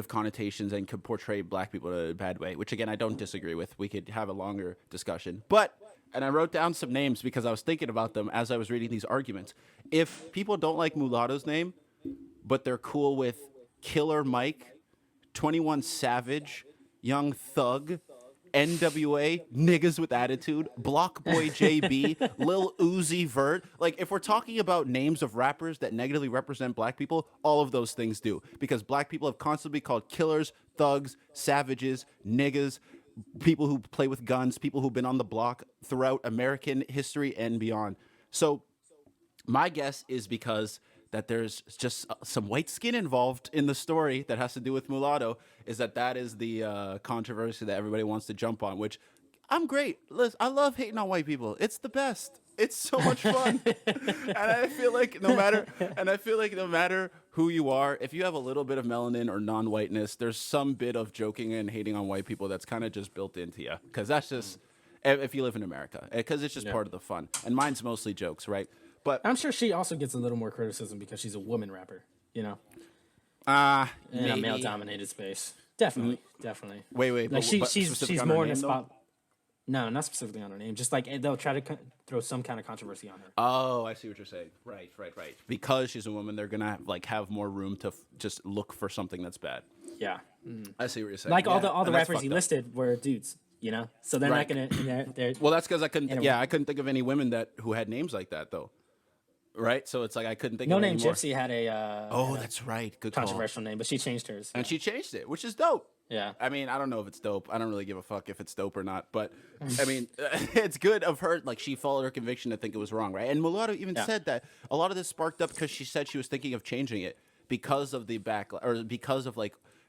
Speaker 1: connotations and could portray black people in a bad way, which, again, I don't disagree with. We could have a longer discussion. And I wrote down some names because I was thinking about them as I was reading these arguments. If people don't like Mulatto's name, but they're cool with Killer Mike, 21 Savage, Young Thug, NWA, niggas with attitude, Block Boy JB, Lil Uzi Vert. Like, if we're talking about names of rappers that negatively represent black people, all of those things do. Because black people have constantly called killers, thugs, savages, niggas, people who play with guns, people who've been on the block throughout American history and beyond. So my guess is because that there's just some white skin involved in the story that has to do with Mulatto, is that is the controversy that everybody wants to jump on, which I'm great. Listen, I love hating on white people. It's the best. It's so much fun. And I feel like no matter who you are, if you have a little bit of melanin or non-whiteness, there's some bit of joking and hating on white people that's kind of just built into you, because that's just if you live in America, because it's just part of the fun. And mine's mostly jokes, right? But
Speaker 2: I'm sure she also gets a little more criticism because she's a woman rapper, in
Speaker 1: maybe.
Speaker 2: a male-dominated space. Definitely.
Speaker 1: Wait.
Speaker 2: Like
Speaker 1: but
Speaker 2: she's
Speaker 1: specific on
Speaker 2: more
Speaker 1: her
Speaker 2: in a
Speaker 1: name, though?
Speaker 2: spot. No, not specifically on her name. Just like they'll try to throw some kind of controversy on her.
Speaker 1: Oh, I see what you're saying. Right. Because she's a woman, they're gonna have more room to just look for something that's bad.
Speaker 2: Yeah.
Speaker 1: I see what you're saying.
Speaker 2: Like all the
Speaker 1: and that's
Speaker 2: rappers he
Speaker 1: fucked up.
Speaker 2: listed were dudes. So they're
Speaker 1: Right.
Speaker 2: not gonna. They're,
Speaker 1: Well, that's because I couldn't.
Speaker 2: In a-
Speaker 1: Yeah, I couldn't think of any women who had names like that though. Right. So it's like I couldn't think
Speaker 2: No
Speaker 1: of
Speaker 2: Name
Speaker 1: any more.
Speaker 2: Gypsy had a
Speaker 1: Oh, that's right. Good call.
Speaker 2: controversial name, but she changed hers.
Speaker 1: And she changed it, which is dope.
Speaker 2: Yeah.
Speaker 1: I mean, I don't know if it's dope. I don't really give a fuck if it's dope or not. But I mean, it's good of her. Like, she followed her conviction to think it was wrong, right? And Mulatto even said that a lot of this sparked up because she said she was thinking of changing it because of the backlash, or because of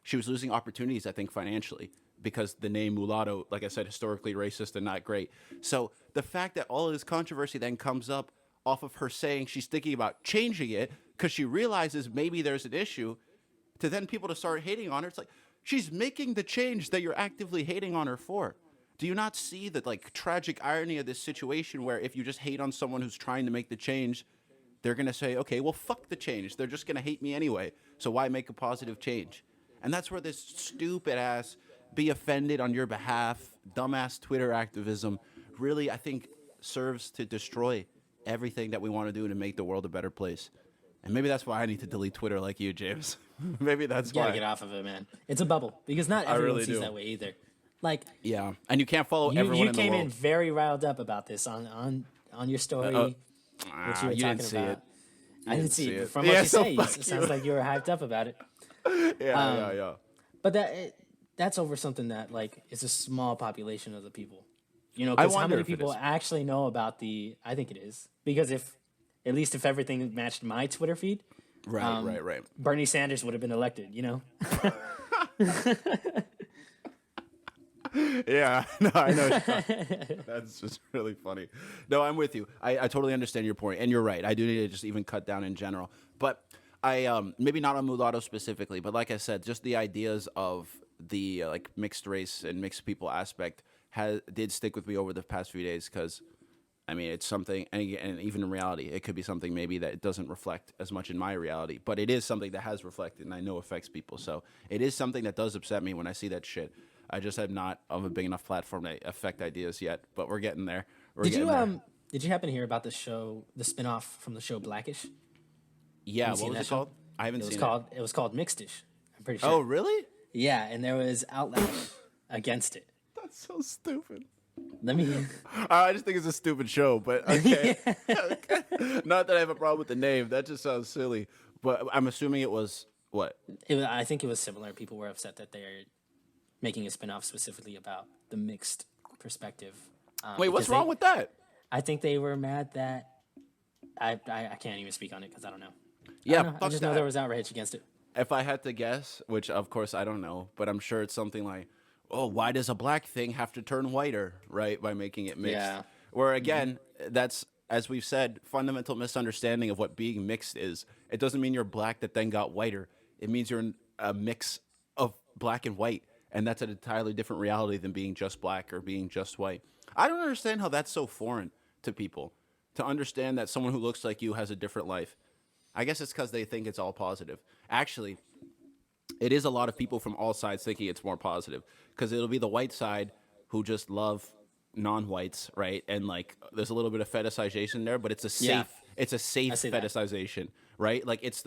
Speaker 1: she was losing opportunities, I think, financially, because the name Mulatto, like I said, historically racist and not great. So the fact that all of this controversy then comes up off of her saying she's thinking about changing it because she realizes maybe there's an issue, to then people to start hating on her. It's like, she's making the change that you're actively hating on her for. Do you not see the tragic irony of this situation, where if you just hate on someone who's trying to make the change, they're going to say, okay, well, fuck the change. They're just going to hate me anyway. So why make a positive change? And that's where this stupid ass be offended on your behalf, dumbass Twitter activism really, I think, serves to destroy everything that we want to do to make the world a better place. And maybe that's why I need to delete Twitter like you, James. Maybe that's
Speaker 2: You gotta
Speaker 1: why.
Speaker 2: get off of it, man. It's a bubble because not everyone
Speaker 1: really
Speaker 2: sees
Speaker 1: do.
Speaker 2: that way either. Like
Speaker 1: Yeah, and you can't follow everyone
Speaker 2: you
Speaker 1: in the
Speaker 2: came
Speaker 1: world.
Speaker 2: in very riled up about this on your story. What you were
Speaker 1: you
Speaker 2: talking
Speaker 1: didn't see
Speaker 2: about.
Speaker 1: it.
Speaker 2: I didn't see it.
Speaker 1: it.
Speaker 2: From
Speaker 1: Yeah,
Speaker 2: what you
Speaker 1: so
Speaker 2: say,
Speaker 1: fuck
Speaker 2: it sounds like you were hyped up about it.
Speaker 1: Yeah.
Speaker 2: But that's over something that is a small population of the people.
Speaker 1: I
Speaker 2: Because how
Speaker 1: wonder
Speaker 2: many
Speaker 1: if it
Speaker 2: people
Speaker 1: is.
Speaker 2: actually know about I think it is. Because if everything matched my Twitter feed,
Speaker 1: Right.
Speaker 2: Bernie Sanders would have been elected,
Speaker 1: Yeah, no, I know. That's just really funny. No, I'm with you. I totally understand your point, and you're right. I do need to just even cut down in general. But I maybe not on Mulatto specifically, but like I said, just the ideas of the mixed race and mixed people aspect did stick with me over the past few days, because I mean, it's something, and even in reality, it could be something maybe that it doesn't reflect as much in my reality, but it is something that has reflected and I know affects people. So it is something that does upset me when I see that shit. I just have not of a big enough platform to affect ideas yet, but we're getting there.
Speaker 2: Did you happen to hear about the spinoff from the show Blackish?
Speaker 1: Yeah,
Speaker 2: seen
Speaker 1: what was
Speaker 2: that
Speaker 1: it
Speaker 2: show?
Speaker 1: called? I haven't seen
Speaker 2: It was called Mixed-ish. I'm pretty sure.
Speaker 1: Oh, really?
Speaker 2: Yeah, and there was outlash against it.
Speaker 1: That's so stupid.
Speaker 2: Let me.
Speaker 1: I just think it's a stupid show, but okay. Not that I have a problem with the name. That just sounds silly. But I'm assuming it was what?
Speaker 2: I think it was similar. People were upset that they're making a spinoff specifically about the mixed perspective.
Speaker 1: Wait, what's wrong with that?
Speaker 2: I think they were mad that I can't even speak on it because I don't know.
Speaker 1: Yeah,
Speaker 2: I don't know. I
Speaker 1: fuck
Speaker 2: just
Speaker 1: that.
Speaker 2: know there was outrage against it.
Speaker 1: If I had to guess, which of course I don't know, but I'm sure it's something like, oh, why does a black thing have to turn whiter, right? By making it mixed.
Speaker 2: Yeah.
Speaker 1: Where again, that's, as we've said, fundamental misunderstanding of what being mixed is. It doesn't mean you're black that then got whiter. It means you're a mix of black and white. And that's an entirely different reality than being just black or being just white. I don't understand how that's so foreign to people, to understand that someone who looks like you has a different life. I guess it's because they think it's all positive. Actually, it is a lot of people from all sides thinking it's more positive, because it'll be the white side who just love non-whites, right? And there's a little bit of fetishization there, but it's a safe
Speaker 2: Yeah.
Speaker 1: it's a safe
Speaker 2: I see that.
Speaker 1: fetishization, right? Like it's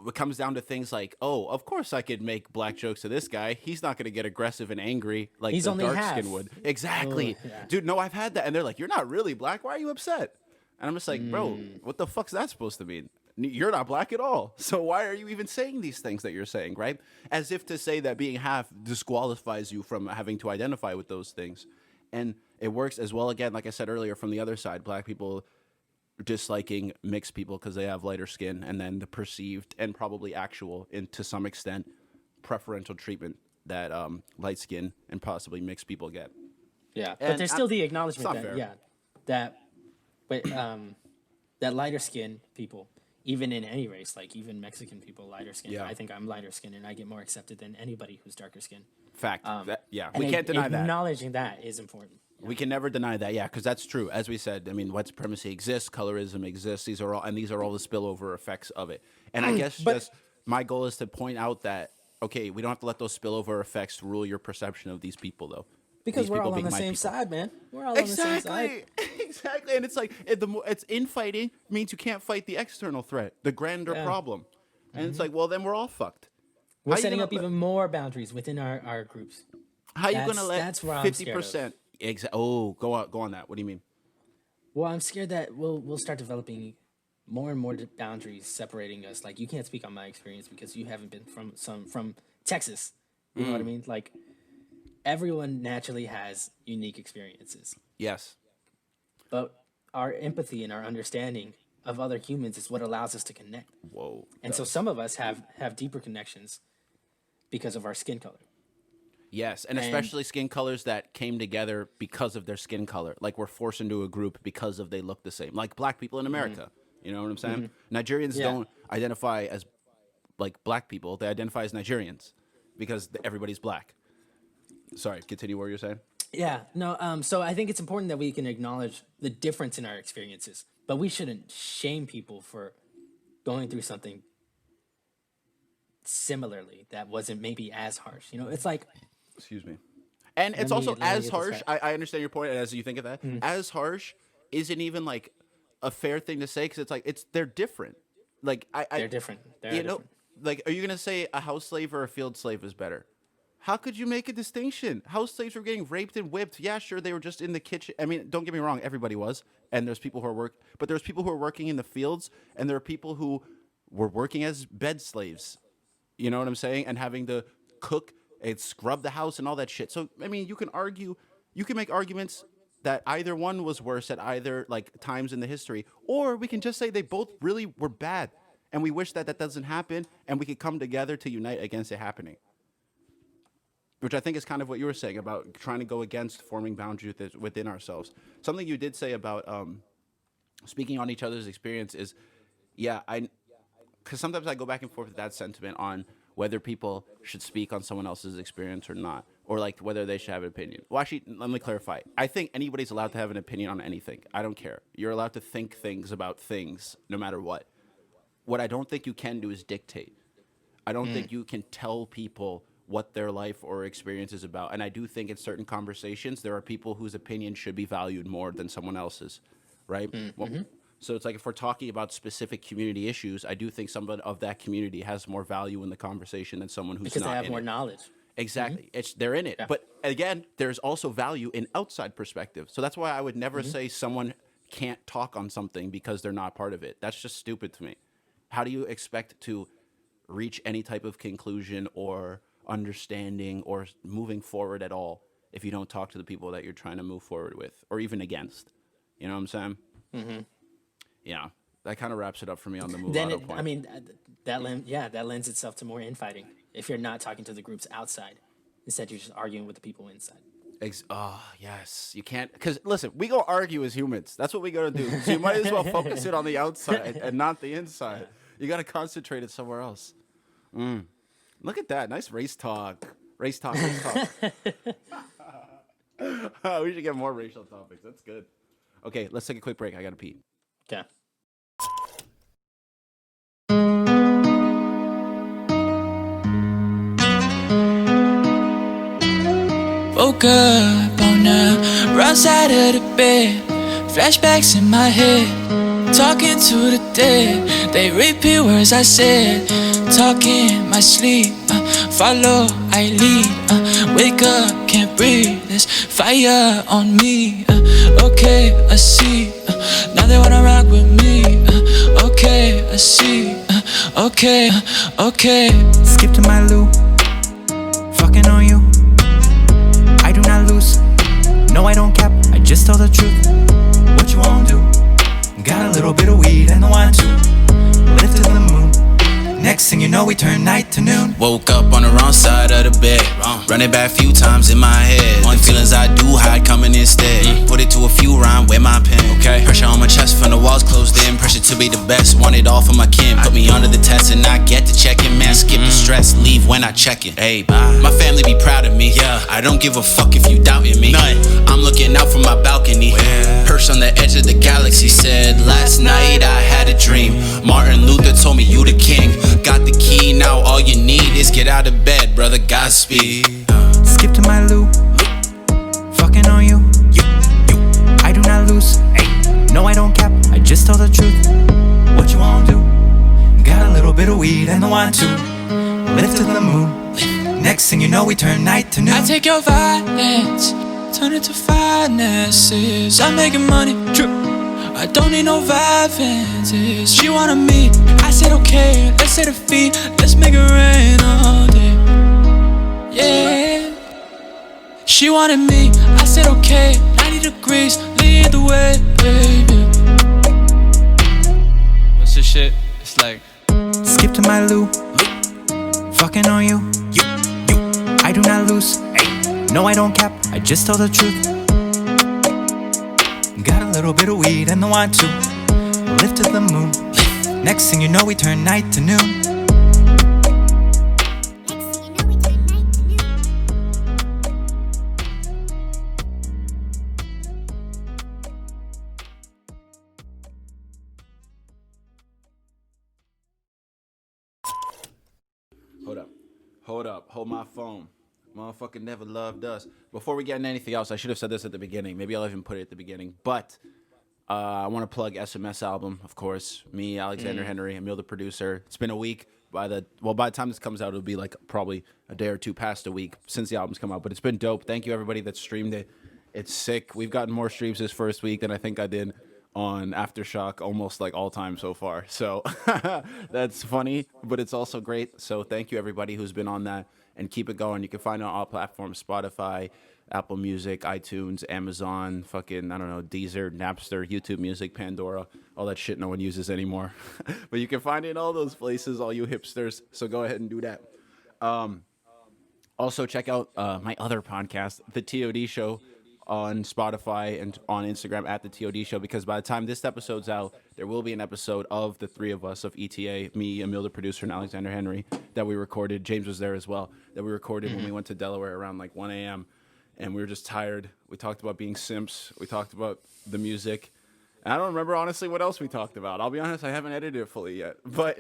Speaker 1: it comes down to things like, oh, of course I could make black jokes to this guy. He's not going to get aggressive and angry like
Speaker 2: He's
Speaker 1: the
Speaker 2: only
Speaker 1: dark
Speaker 2: half.
Speaker 1: skin would. Exactly.
Speaker 2: Oh, yeah.
Speaker 1: Dude, no, I've had that. And they're like, you're not really black. Why are you upset? And I'm just like, bro, what the fuck's that supposed to mean? You're not black at all. So why are you even saying these things that you're saying, right? As if to say that being half disqualifies you from having to identify with those things. And it works as well, again, like I said earlier, from the other side, black people disliking mixed people because they have lighter skin, and then the perceived and probably actual, and to some extent, preferential treatment that light skin and possibly mixed people get.
Speaker 2: Yeah,
Speaker 1: And
Speaker 2: but there's still the acknowledgement
Speaker 1: not fair.
Speaker 2: that lighter skin people, even in any race, like even Mexican people, lighter skin.
Speaker 1: Yeah.
Speaker 2: I think I'm lighter skin, and I get more accepted than anybody who's darker skin.
Speaker 1: Fact. Yeah,
Speaker 2: And
Speaker 1: we can't deny that.
Speaker 2: Acknowledging that is important.
Speaker 1: We can never deny that, yeah, because that's true. As we said, I mean, white supremacy exists, colorism exists. These are all the spillover effects of it. And I guess just my goal is to point out that, okay, we don't have to let those spillover effects rule your perception of these people, though.
Speaker 2: Because
Speaker 1: These
Speaker 2: we're
Speaker 1: people
Speaker 2: all on
Speaker 1: being
Speaker 2: the
Speaker 1: my
Speaker 2: same
Speaker 1: people.
Speaker 2: side, man. We're all on the same side.
Speaker 1: Exactly. And it's like it's infighting means you can't fight the external threat, the grander problem. And it's like, well, then we're all fucked.
Speaker 2: We're
Speaker 1: How you
Speaker 2: setting
Speaker 1: gonna
Speaker 2: up even more boundaries within our groups.
Speaker 1: How you gonna let
Speaker 2: that's where I'm scared of.
Speaker 1: 50%? Oh, go on that. What do you mean?
Speaker 2: Well, I'm scared that we'll start developing more and more boundaries separating us. Like, you can't speak on my experience because you haven't been from Texas. You know what I mean? Like, everyone naturally has unique experiences,
Speaker 1: Yes.
Speaker 2: but our empathy and our understanding of other humans is what allows us to connect.
Speaker 1: Whoa.
Speaker 2: And so some of us have deeper connections because of our skin color.
Speaker 1: Yes, and especially skin colors that came together because of their skin color. Like, we're forced into a group because of they look the same. Like black people in America. You know what I'm saying? Nigerians don't identify as like black people. They identify as Nigerians because everybody's black. Sorry, continue what you're saying.
Speaker 2: Yeah, no, so I think it's important that we can acknowledge the difference in our experiences, but we shouldn't shame people for going through something similarly that wasn't maybe as harsh. You know, it's like,
Speaker 1: Excuse me. And it's
Speaker 2: me-
Speaker 1: also
Speaker 2: let me
Speaker 1: as
Speaker 2: get this
Speaker 1: harsh.
Speaker 2: right.
Speaker 1: I understand your point as you think of that. As harsh isn't even like a fair thing to say because it's like they're different. Like
Speaker 2: they're different. They're
Speaker 1: you
Speaker 2: different.
Speaker 1: know, like, are you gonna say a house slave or a field slave is better? How could you make a distinction? House slaves were getting raped and whipped. Yeah, sure, they were just in the kitchen. I mean, don't get me wrong, everybody was, and there's people who are but there's people who are working in the fields, and there are people who were working as bed slaves. You know what I'm saying? And having to cook and scrub the house and all that shit. So, I mean, you can make arguments that either one was worse at either like times in the history, or we can just say they both really were bad, and we wish that doesn't happen, and we could come together to unite against it happening. Which I think is kind of what you were saying about trying to go against forming boundaries within ourselves. Something you did say about speaking on each other's experience is, because sometimes I go back and forth with that sentiment on whether people should speak on someone else's experience or not, or like whether they should have an opinion. Well, actually, let me clarify. I think anybody's allowed to have an opinion on anything. I don't care. You're allowed to think things about things no matter what. What I don't think you can do is dictate. I don't think you can tell people what their life or experience is about. And I do think in certain conversations, there are people whose opinion should be valued more than someone else's, right? Well, so it's like if we're talking about specific community issues, I do think someone of that community has more value in the conversation than someone who's
Speaker 2: because
Speaker 1: not
Speaker 2: they have
Speaker 1: in
Speaker 2: more
Speaker 1: it.
Speaker 2: knowledge.
Speaker 1: Exactly. They're in it.
Speaker 2: Yeah.
Speaker 1: But again, there's also value in outside perspective. So that's why I would never say someone can't talk on something because they're not part of it. That's just stupid to me. How do you expect to reach any type of conclusion or understanding or moving forward at all if you don't talk to the people that you're trying to move forward with or even against? You know what I'm saying? Yeah. That kind of wraps it up for me on the mulatto point.
Speaker 2: I mean, that lends itself to more infighting if you're not talking to the groups outside. Instead, you're just arguing with the people inside.
Speaker 1: Yes. You can't, because listen, we go argue as humans. That's what we got to do. So you might as well focus it on the outside and not the inside. You got to concentrate it somewhere else. Look at that. Nice race talk. Race talk. We should get more racial topics. That's good. Okay, let's take a quick break. I got to pee.
Speaker 2: Okay.
Speaker 3: Woke up on the wrong side of the bed. Flashbacks in my head. talking to the dead. They repeat words I said, talking in my sleep. Follow, I lead. Wake up, can't breathe. There's fire on me. Okay, I see. Now they wanna rock with me. Okay, I see. Okay.
Speaker 4: Skip to my loop, fucking on you. I do not lose. No, I don't cap. I just tell the truth. What you won't do? Got a little bit of weed and the wine too. Lift to the moon. Next thing you know, we turn night to noon.
Speaker 5: Woke up on the wrong side of the bed. Running back a few times in my head. One feelings I do hide coming instead. Put it to a few rhyme with my pen. Okay. Pressure on my chest from the walls closed in. Pressure to be the best. Want it all for my kin. Put me under the test and I get to checking. Man, skip the stress. Leave when I check it. Hey, bye. My family be proud of me. Yeah. I don't give a fuck if you doubting me. None. I'm looking out from my balcony. Perched on the edge of the galaxy. Said last night I had a dream. Martin Luther told me you the king. Got the key, now all you need is get out of bed, brother, Godspeed.
Speaker 4: Skip to my loop, fucking on you. I do not lose. No, I don't cap. I just tell the truth. What you won't do? Got a little bit of weed and the wine too. Lift to the moon. Next thing you know, we turn night to noon.
Speaker 3: I take your violence, turn it to finances. I'm making money, I don't need no violence. She wanted me, I said okay. Let's set her feet, let's make it rain all day. Yeah. She wanted me, I said okay. 90 degrees, lead the way, baby. What's this shit? It's like
Speaker 4: Skip to my loop, fucking on you. I do not lose. No, I don't cap. I just tell the truth. Got a little bit of weed and the wine too. Lift to the moon. Next thing you know, we turn night to noon.
Speaker 1: Hold my phone. Motherfucker never loved us. Before we get into anything else, I should have said this at the beginning. Maybe I'll even put it at the beginning. But I want to plug SMS album, of course. Me, Alexander Henry, Emil the producer. It's been a week. By the time this comes out, it'll be like probably a day or two past a week since the album's come out. But it's been dope. Thank you, everybody that streamed it. It's sick. We've gotten more streams this first week than I think I did on Aftershock almost like all time so far. So that's funny, but it's also great. So thank you, everybody who's been on that. And keep it going. You can find it on all platforms: Spotify, Apple Music, iTunes, Amazon, fucking, I don't know, Deezer, Napster, YouTube Music, Pandora, all that shit no one uses anymore. But you can find it in all those places, all you hipsters. So go ahead and do that. Also, check out my other podcast, The TOD Show, on Spotify and on Instagram at The TOD Show, because by the time this episode's out, there will be an episode of the three of us, of ETA, me, Emil the producer, and Alexander Henry, that we recorded. James was there as well, that we recorded when we went to Delaware around like 1 a.m. And we were just tired. We talked about being simps. We talked about the music. And I don't remember, honestly, what else we talked about. I'll be honest, I haven't edited it fully yet. But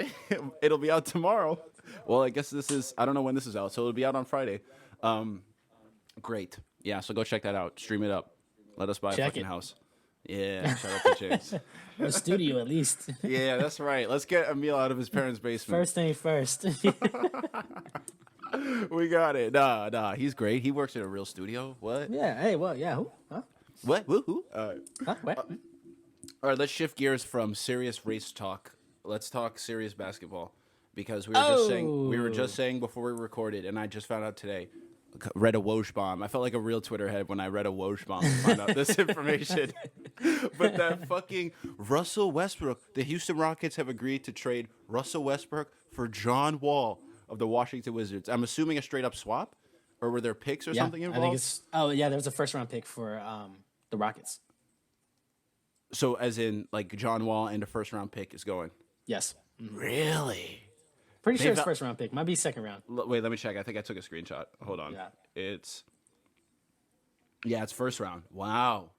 Speaker 1: it'll be out tomorrow. Well, I guess I don't know when this is out, so it'll be out on Friday. Great. Yeah, so go check that out. Stream it up. Let us buy a fucking house. Yeah, shout out to James.
Speaker 2: A studio, at least.
Speaker 1: Yeah, that's right. Let's get Emil out of his parents' basement.
Speaker 2: First thing first.
Speaker 1: We got it. Nah, he's great. He works in a real studio. What?
Speaker 2: Yeah, hey, well, yeah, who? Huh?
Speaker 1: What? Who?
Speaker 2: Huh? What?
Speaker 1: All right, let's shift gears from serious race talk. Let's talk serious basketball, because we were just saying before we recorded, and I just found out today. Read a Woj bomb. I felt like a real Twitter head when I read a Woj bomb to find out this information. But that fucking Russell Westbrook, the Houston Rockets have agreed to trade Russell Westbrook for John Wall of the Washington Wizards. I'm assuming a straight up swap, or were there picks or something involved?
Speaker 2: I think it's. Oh yeah, there was a first round pick for the Rockets.
Speaker 1: So as in like John Wall and a first round pick is going.
Speaker 2: Yes.
Speaker 1: Mm-hmm. Really?
Speaker 2: Pretty sure it's first round pick. Might be second round.
Speaker 1: Wait, let me check. I think I took a screenshot. Hold on.
Speaker 2: Yeah.
Speaker 1: It's first round. Wow.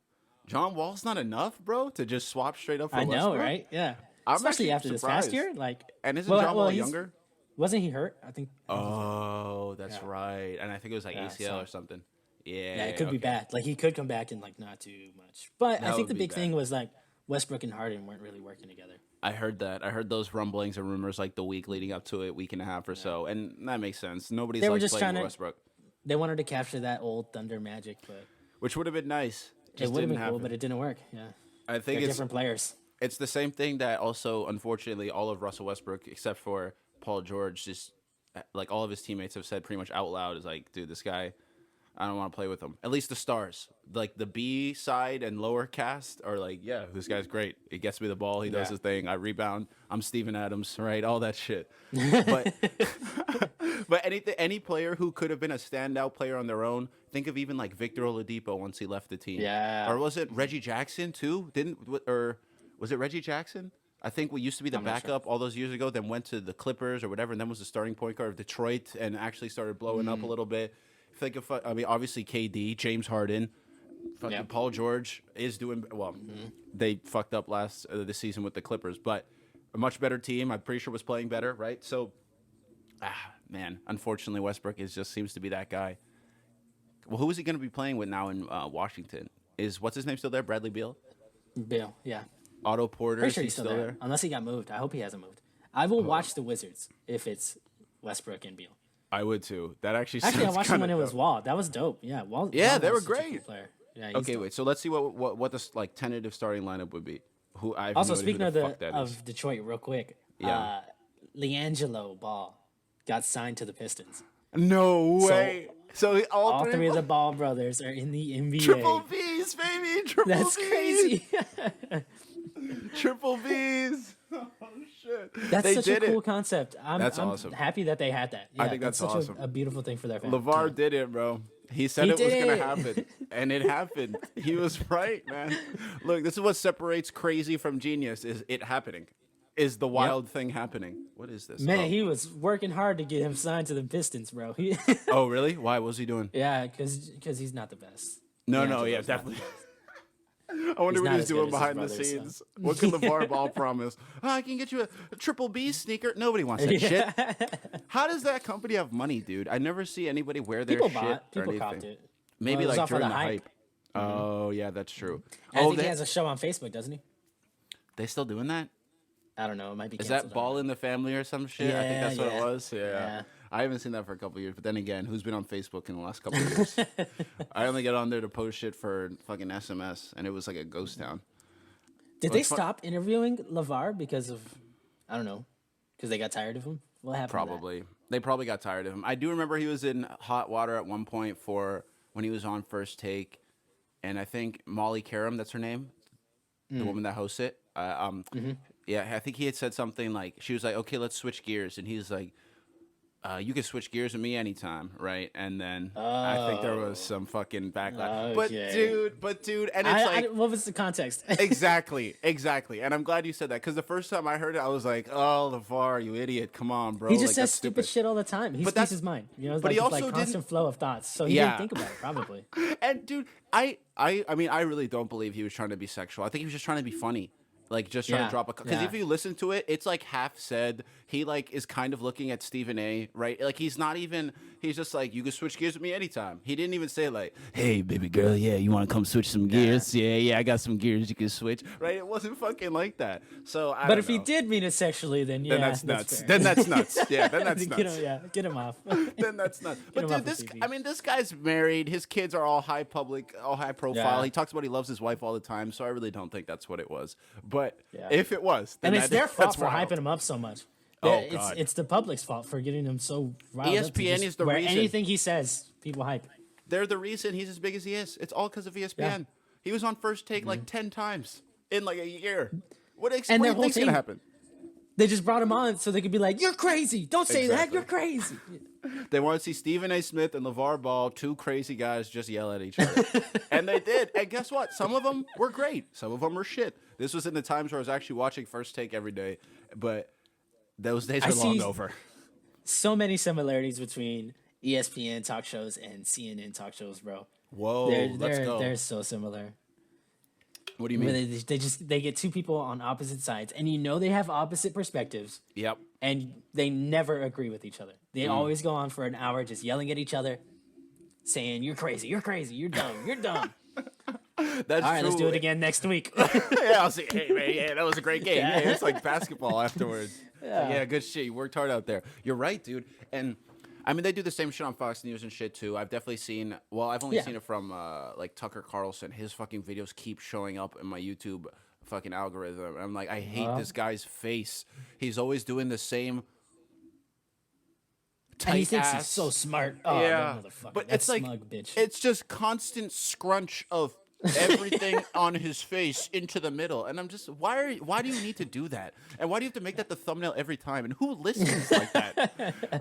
Speaker 1: John Wall's not enough, bro, to just swap straight up for
Speaker 2: I know,
Speaker 1: Westbrook?
Speaker 2: right? Yeah.
Speaker 1: I'm
Speaker 2: Especially after
Speaker 1: surprised.
Speaker 2: this past year. Like,
Speaker 1: and isn't John Wall younger?
Speaker 2: Wasn't he hurt? I think.
Speaker 1: Oh, that's right. And I think it was like ACL or something. Yeah.
Speaker 2: Yeah, it could be bad. Like, he could come back and like not too much. But I think the big thing was like Westbrook and Harden weren't really working together.
Speaker 1: I heard that. I heard those rumblings and rumors like the week leading up to it, week and a half or so, and that makes sense. Nobody's
Speaker 2: They were
Speaker 1: like
Speaker 2: just
Speaker 1: playing
Speaker 2: trying
Speaker 1: with
Speaker 2: to-
Speaker 1: Westbrook,
Speaker 2: They wanted to capture that old Thunder magic, but
Speaker 1: which would have been nice.
Speaker 2: it
Speaker 1: Just
Speaker 2: would have
Speaker 1: didn't
Speaker 2: been cool,
Speaker 1: happen.
Speaker 2: but it didn't work. Yeah,
Speaker 1: I think
Speaker 2: they're
Speaker 1: it's
Speaker 2: different players.
Speaker 1: it's the same thing that also, unfortunately, all of Russell Westbrook, except for Paul George, just like all of his teammates have said pretty much out loud, is like, dude, this guy, I don't want to play with him. At least the stars, like the B side and lower cast, are like, yeah, this guy's great. He gets me the ball. He does
Speaker 2: Yeah.
Speaker 1: his thing. I rebound. I'm Steven Adams, right? All that shit. But but any player who could have been a standout player on their own, think of even like Victor Oladipo once he left the team.
Speaker 2: Yeah.
Speaker 1: Or was it Reggie Jackson too? Or was it Reggie Jackson? I think what used to be the
Speaker 2: I'm not sure.
Speaker 1: backup all those years ago, then went to the Clippers or whatever, and then was the starting point guard of Detroit and actually started blowing up a little bit. Think of, I mean, obviously KD, James Harden, fucking
Speaker 2: Yeah.
Speaker 1: Paul George is doing well. They fucked up this season with the Clippers, but a much better team. I'm pretty sure was playing better, right? So, man, unfortunately, Westbrook just seems to be that guy. Well, who is he going to be playing with now in Washington? Is what's his name still there? Bradley Beal,
Speaker 2: Bill, yeah.
Speaker 1: Otto Porter.
Speaker 2: Pretty
Speaker 1: Is
Speaker 2: sure
Speaker 1: he
Speaker 2: he's still there, unless he got moved. I hope he hasn't moved. I will watch the Wizards if it's Westbrook and Beal.
Speaker 1: I would too. That actually
Speaker 2: Actually, I
Speaker 1: sounds
Speaker 2: watched him when
Speaker 1: kinda
Speaker 2: it was
Speaker 1: dope.
Speaker 2: Wall. That was dope. Yeah, Wall.
Speaker 1: Yeah,
Speaker 2: Wall
Speaker 1: they
Speaker 2: was
Speaker 1: were
Speaker 2: such a cool
Speaker 1: great.
Speaker 2: player. Yeah, he's
Speaker 1: Okay,
Speaker 2: dope.
Speaker 1: wait. So let's see what this like tentative starting lineup would be. Who I have
Speaker 2: Also,
Speaker 1: no idea
Speaker 2: speaking
Speaker 1: who
Speaker 2: of
Speaker 1: the fuck that is.
Speaker 2: Detroit, real quick.
Speaker 1: Yeah.
Speaker 2: LiAngelo Ball got signed to the Pistons.
Speaker 1: No way. So,
Speaker 2: All three of the Ball brothers are in the NBA.
Speaker 1: triple B's, baby. Triple
Speaker 2: That's
Speaker 1: B's.
Speaker 2: crazy.
Speaker 1: Triple B's. Oh shit.
Speaker 2: That's
Speaker 1: They
Speaker 2: such a
Speaker 1: did
Speaker 2: cool
Speaker 1: it.
Speaker 2: concept. I'm
Speaker 1: That's
Speaker 2: I'm
Speaker 1: awesome.
Speaker 2: happy that they had that. Yeah,
Speaker 1: think that's
Speaker 2: such
Speaker 1: awesome.
Speaker 2: a beautiful thing for their family.
Speaker 1: LeVar did it, bro. He said
Speaker 2: He
Speaker 1: it was
Speaker 2: did
Speaker 1: gonna
Speaker 2: it.
Speaker 1: happen, and it happened. He was right, man. Look, this is what separates crazy from genius: is it happening, is the wild thing happening. What is this?
Speaker 2: Man,
Speaker 1: Oh.
Speaker 2: he was working hard to get him signed to the Pistons, bro. He,
Speaker 1: Oh, really? Why? What was he doing?
Speaker 2: yeah, because he's not the best.
Speaker 1: No,
Speaker 2: Yeah,
Speaker 1: no, yeah,
Speaker 2: Angelo's not
Speaker 1: definitely.
Speaker 2: the best.
Speaker 1: I wonder
Speaker 2: He's
Speaker 1: what
Speaker 2: not
Speaker 1: he's
Speaker 2: as good
Speaker 1: doing
Speaker 2: as his
Speaker 1: behind the
Speaker 2: brothers, so.
Speaker 1: scenes. What can LeVar Ball promise? Oh, I can get you a triple B sneaker. Nobody wants that shit. How does that company have money, dude? I never see anybody wear their
Speaker 2: People
Speaker 1: shit
Speaker 2: bought,
Speaker 1: or
Speaker 2: people
Speaker 1: anything.
Speaker 2: copped it.
Speaker 1: Maybe
Speaker 2: Well, it was
Speaker 1: like
Speaker 2: off of
Speaker 1: during
Speaker 2: the
Speaker 1: the
Speaker 2: hype.
Speaker 1: hype. Oh, yeah, that's true.
Speaker 2: I
Speaker 1: Oh,
Speaker 2: think he has a show on Facebook, doesn't he?
Speaker 1: they still doing that?
Speaker 2: I don't know. It might be.
Speaker 1: Is
Speaker 2: canceled.
Speaker 1: that Ball in the Family or some shit? I think
Speaker 2: Yeah,
Speaker 1: that's what
Speaker 2: yeah.
Speaker 1: it was. Yeah.
Speaker 2: Yeah.
Speaker 1: I haven't seen that for a couple years, but then again, who's been on Facebook in the last couple of years? I only get on there to post shit for fucking SMS, and it was like a ghost town.
Speaker 2: Did
Speaker 1: Well,
Speaker 2: they
Speaker 1: it's fu-
Speaker 2: stop interviewing LeVar because of, I don't know, because they got tired of him? What happened? to that?
Speaker 1: Probably. They probably got tired of him. I do remember he was in hot water at one point for when he was on First Take, and I think Molly Karam, that's her name, the woman that hosts it. Yeah, I think he had said something like, she was like, okay, let's switch gears. And he's like, you can switch gears with me anytime, right? And then I think there was some fucking backlash.
Speaker 2: Okay.
Speaker 1: But dude, and it's like,
Speaker 2: what was the context?
Speaker 1: exactly. And I'm glad you said that, because the first time I heard it, I was like, oh, LeVar, you idiot. Come on, bro.
Speaker 2: He just
Speaker 1: Like,
Speaker 2: says
Speaker 1: that's
Speaker 2: stupid shit all the time. He speaks
Speaker 1: that's-
Speaker 2: his mind. You know, it's
Speaker 1: but
Speaker 2: like,
Speaker 1: he
Speaker 2: it's like
Speaker 1: also
Speaker 2: constant
Speaker 1: didn't-
Speaker 2: flow of thoughts. So he
Speaker 1: Yeah.
Speaker 2: didn't think about it, probably.
Speaker 1: And dude, I mean, I really don't believe he was trying to be sexual. I think he was just trying to be funny. Like, just trying
Speaker 2: Yeah,
Speaker 1: to drop a... Because
Speaker 2: yeah.
Speaker 1: if you listen to it, it's like half said. He like is kind of looking at Stephen A, right? Like, he's not even... He's just like, you can switch gears with me anytime. He didn't even say like, hey, baby girl, yeah, you want to come switch some gears? Yeah, I got some gears you can switch. Right? It wasn't fucking like that. So, I
Speaker 2: But
Speaker 1: don't
Speaker 2: if he
Speaker 1: know.
Speaker 2: did mean it sexually, then yeah,
Speaker 1: Then that's nuts.
Speaker 2: fair.
Speaker 1: Then that's nuts. Yeah, then that's
Speaker 2: Get
Speaker 1: nuts.
Speaker 2: him, get him off.
Speaker 1: Then that's nuts. But
Speaker 2: him
Speaker 1: dude,
Speaker 2: off the
Speaker 1: this
Speaker 2: TV.
Speaker 1: I mean, this guy's married. His kids are all high profile.
Speaker 2: Yeah.
Speaker 1: He talks about he loves his wife all the time. So I really don't think that's what it was. But
Speaker 2: Yeah.
Speaker 1: if it was, then
Speaker 2: And it's their fault
Speaker 1: that's
Speaker 2: for
Speaker 1: wild.
Speaker 2: hyping him up so much.
Speaker 1: Oh,
Speaker 2: It's
Speaker 1: God.
Speaker 2: it's the public's fault for getting him so riled up to
Speaker 1: ESPN
Speaker 2: just
Speaker 1: is the
Speaker 2: where
Speaker 1: reason.
Speaker 2: anything he says, people hype.
Speaker 1: They're the reason he's as big as he is. It's all because of ESPN.
Speaker 2: Yeah. Mm-hmm.
Speaker 1: He was on First Take like 10 times in like a year. What do
Speaker 2: And
Speaker 1: you
Speaker 2: their whole
Speaker 1: think's gonna
Speaker 2: team-
Speaker 1: happen?
Speaker 2: They just brought him on so they could be like, "You're crazy! Don't say that!
Speaker 1: Exactly.
Speaker 2: You're crazy!"
Speaker 1: They want to see Stephen A. Smith and LeVar Ball, two crazy guys, just yell at each other. And they did. And guess what? Some of them were great. Some of them were shit. This was in the times where I was actually watching First Take every day. But those days
Speaker 2: I
Speaker 1: are long
Speaker 2: see-
Speaker 1: over.
Speaker 2: So many similarities between ESPN talk shows and CNN talk shows, bro.
Speaker 1: Whoa, let's go.
Speaker 2: They're so similar.
Speaker 1: What do you
Speaker 2: Where
Speaker 1: mean?
Speaker 2: they get two people on opposite sides, and you know they have opposite perspectives,
Speaker 1: Yep.
Speaker 2: and they never agree with each other.
Speaker 1: Mm.
Speaker 2: They always go on for an hour just yelling at each other, saying, "You're crazy! You're crazy! You're dumb! You're dumb!"
Speaker 1: That's
Speaker 2: All right,
Speaker 1: true.
Speaker 2: let's do it again next week.
Speaker 1: Yeah, I'll say, hey, man, yeah, that was a great game. Yeah, it's like basketball afterwards. Yeah, good shit. You worked hard out there. You're right, dude. And I mean, they do the same shit on Fox News and shit too. I've definitely seen. Well, I've only seen it from like Tucker Carlson. His fucking videos keep showing up in my YouTube fucking algorithm. I'm like, I hate this guy's face. He's always doing the same.
Speaker 2: And he thinks
Speaker 1: ass.
Speaker 2: he's so smart. Oh,
Speaker 1: Yeah,
Speaker 2: that motherfucker.
Speaker 1: but
Speaker 2: That
Speaker 1: it's like
Speaker 2: smug bitch.
Speaker 1: it's just constant scrunch of everything on his face into the middle, and I'm just why do you need to do that, and why do you have to make that the thumbnail every time, and who listens like that?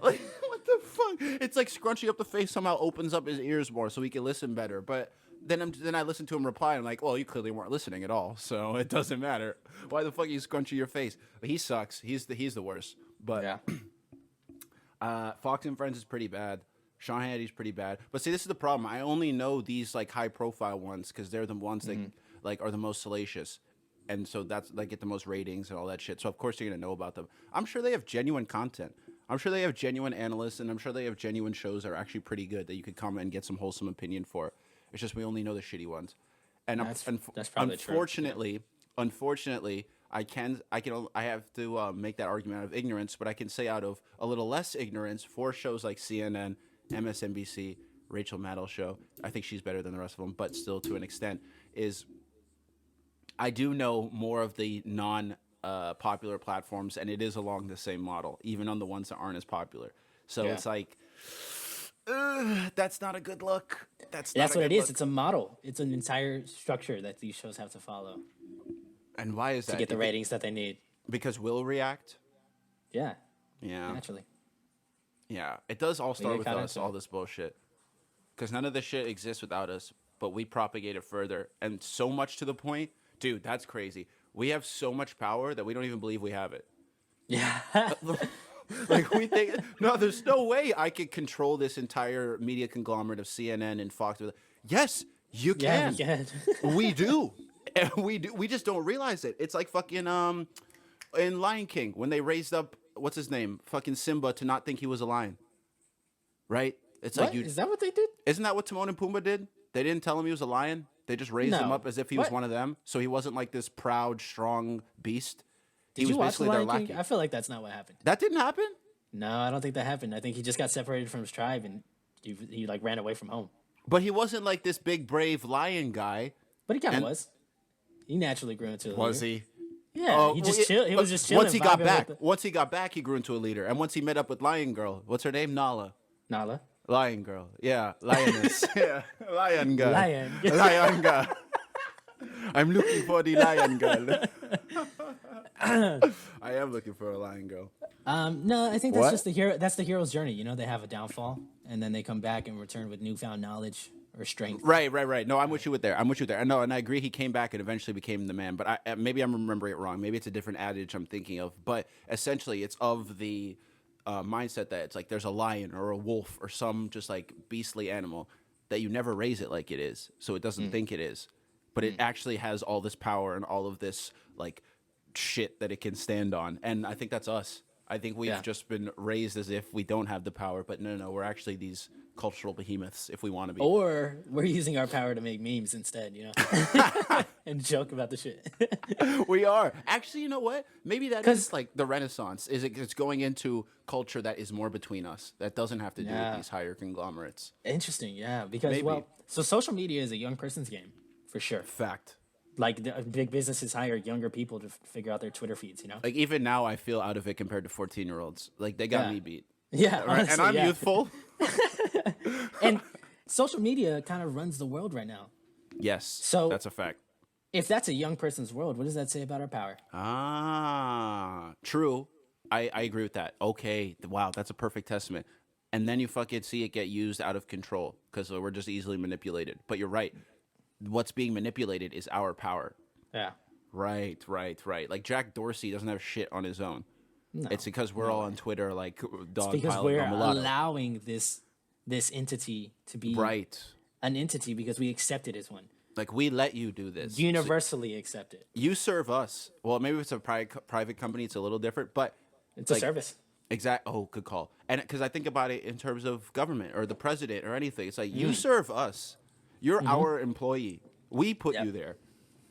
Speaker 1: Like, what the fuck? It's like scrunching up the face somehow opens up his ears more so he can listen better, but. Then I listen to him reply, and I'm like, well, you clearly weren't listening at all, so it doesn't matter. Why the fuck are you scrunching your face? But he sucks. He's the worst. But Fox and Friends is pretty bad. Sean Hannity's pretty bad. But see, this is the problem. I only know these like high profile ones because they're the ones that like are the most salacious, and so that's they get the most ratings and all that shit. So of course you're gonna know about them. I'm sure they have genuine content. I'm sure they have genuine analysts, and I'm sure they have genuine shows that are actually pretty good that you could come and get some wholesome opinion for. It's just we only know the shitty ones, and
Speaker 2: That's probably true.
Speaker 1: Unfortunately, I have to make that argument out of ignorance, but I can say out of a little less ignorance for shows like CNN, MSNBC, Rachel Maddow show. I think she's better than the rest of them, but still to an extent is. I do know more of the non-popular platforms, and it is along the same model, even on the ones that aren't as popular. So it's like. That's not a good look. That's
Speaker 2: what it is. Look. It's a model. It's an entire structure that these shows have to follow.
Speaker 1: And why is that?
Speaker 2: To get the ratings that they need.
Speaker 1: Because we'll react?
Speaker 2: Yeah.
Speaker 1: Yeah.
Speaker 2: Naturally.
Speaker 1: Yeah. It does all start with us, all this bullshit. Because none of this shit exists without us, but we propagate it further. And so much to the point, dude, that's crazy. We have so much power that we don't even believe we have it.
Speaker 2: Yeah.
Speaker 1: Like we think, no, there's no way I could control this entire media conglomerate of CNN and Fox. Yes, you can.
Speaker 2: Yeah,
Speaker 1: we do. And we do. We just don't realize it. It's like fucking in Lion King when they raised up what's his name, fucking Simba, to not think he was a lion. Right? It's
Speaker 2: what?
Speaker 1: like you.
Speaker 2: Is that what they did?
Speaker 1: Isn't that what Timon and Pumbaa did? They didn't tell him he was a lion. They just raised him up as if he was one of them, so he wasn't like this proud, strong beast.
Speaker 2: Did you watch The Lion King? I feel like that's not what happened.
Speaker 1: That didn't happen?
Speaker 2: No, I don't think that happened. I think he just got separated from his tribe and he like ran away from home.
Speaker 1: But he wasn't like this big brave lion guy.
Speaker 2: But he kind of was. He naturally grew into a leader.
Speaker 1: Was he?
Speaker 2: Yeah, he just chilled. He was just chilling.
Speaker 1: Once he got back, he grew into a leader. And once he met up with Lion Girl, what's her name? Nala. Lion Girl. Yeah, lioness. Yeah, lion girl. Lion girl. I'm looking for the lion girl. I am looking for a lion girl.
Speaker 2: No, I think that's just the hero. That's the hero's journey. You know, they have a downfall, and then they come back and return with newfound knowledge or strength.
Speaker 1: Right. No, I'm with you there. I know, and I agree. He came back and eventually became the man. But maybe I'm remembering it wrong. Maybe it's a different adage I'm thinking of. But essentially, it's of the mindset that it's like there's a lion or a wolf or some just like beastly animal that you never raise it like it is, so it doesn't think it is. But it actually has all this power and all of this like shit that it can stand on. And I think that's us. I think we've just been raised as if we don't have the power, but no, we're actually these cultural behemoths if we want to be.
Speaker 2: Or we're using our power to make memes instead, you know, and joke about the shit.
Speaker 1: We are. Actually, you know what? Maybe that is like the Renaissance. It's going into culture that is more between us, that doesn't have to do with these higher conglomerates.
Speaker 2: Interesting, yeah. Because, so social media is a young person's game. For sure.
Speaker 1: Fact.
Speaker 2: Like the big businesses hire younger people to figure out their Twitter feeds, you know?
Speaker 1: Like even now I feel out of it compared to 14-year-olds. Like they got me beat.
Speaker 2: Yeah. Honestly,
Speaker 1: and I'm youthful.
Speaker 2: And social media kind of runs the world right now.
Speaker 1: Yes.
Speaker 2: So
Speaker 1: that's a fact.
Speaker 2: If that's a young person's world, what does that say about our power?
Speaker 1: True. I agree with that. Okay. Wow, that's a perfect testament. And then you fucking see it get used out of control because we're just easily manipulated. But you're right. What's being manipulated is our power.
Speaker 2: Yeah.
Speaker 1: Right. Like Jack Dorsey doesn't have shit on his own. No, it's because we're all on Twitter like dog
Speaker 2: because
Speaker 1: piling on Mulatto.
Speaker 2: We're allowing this entity to be an entity because we accept it as one.
Speaker 1: Like we let you do this.
Speaker 2: Universally accept it.
Speaker 1: You serve us. Well, maybe if it's a private company, it's a little different, but
Speaker 2: it's like, a service.
Speaker 1: Oh, good call. And because I think about it in terms of government or the president or anything, it's like you serve us. You're our employee. We put
Speaker 2: Yep.
Speaker 1: you there.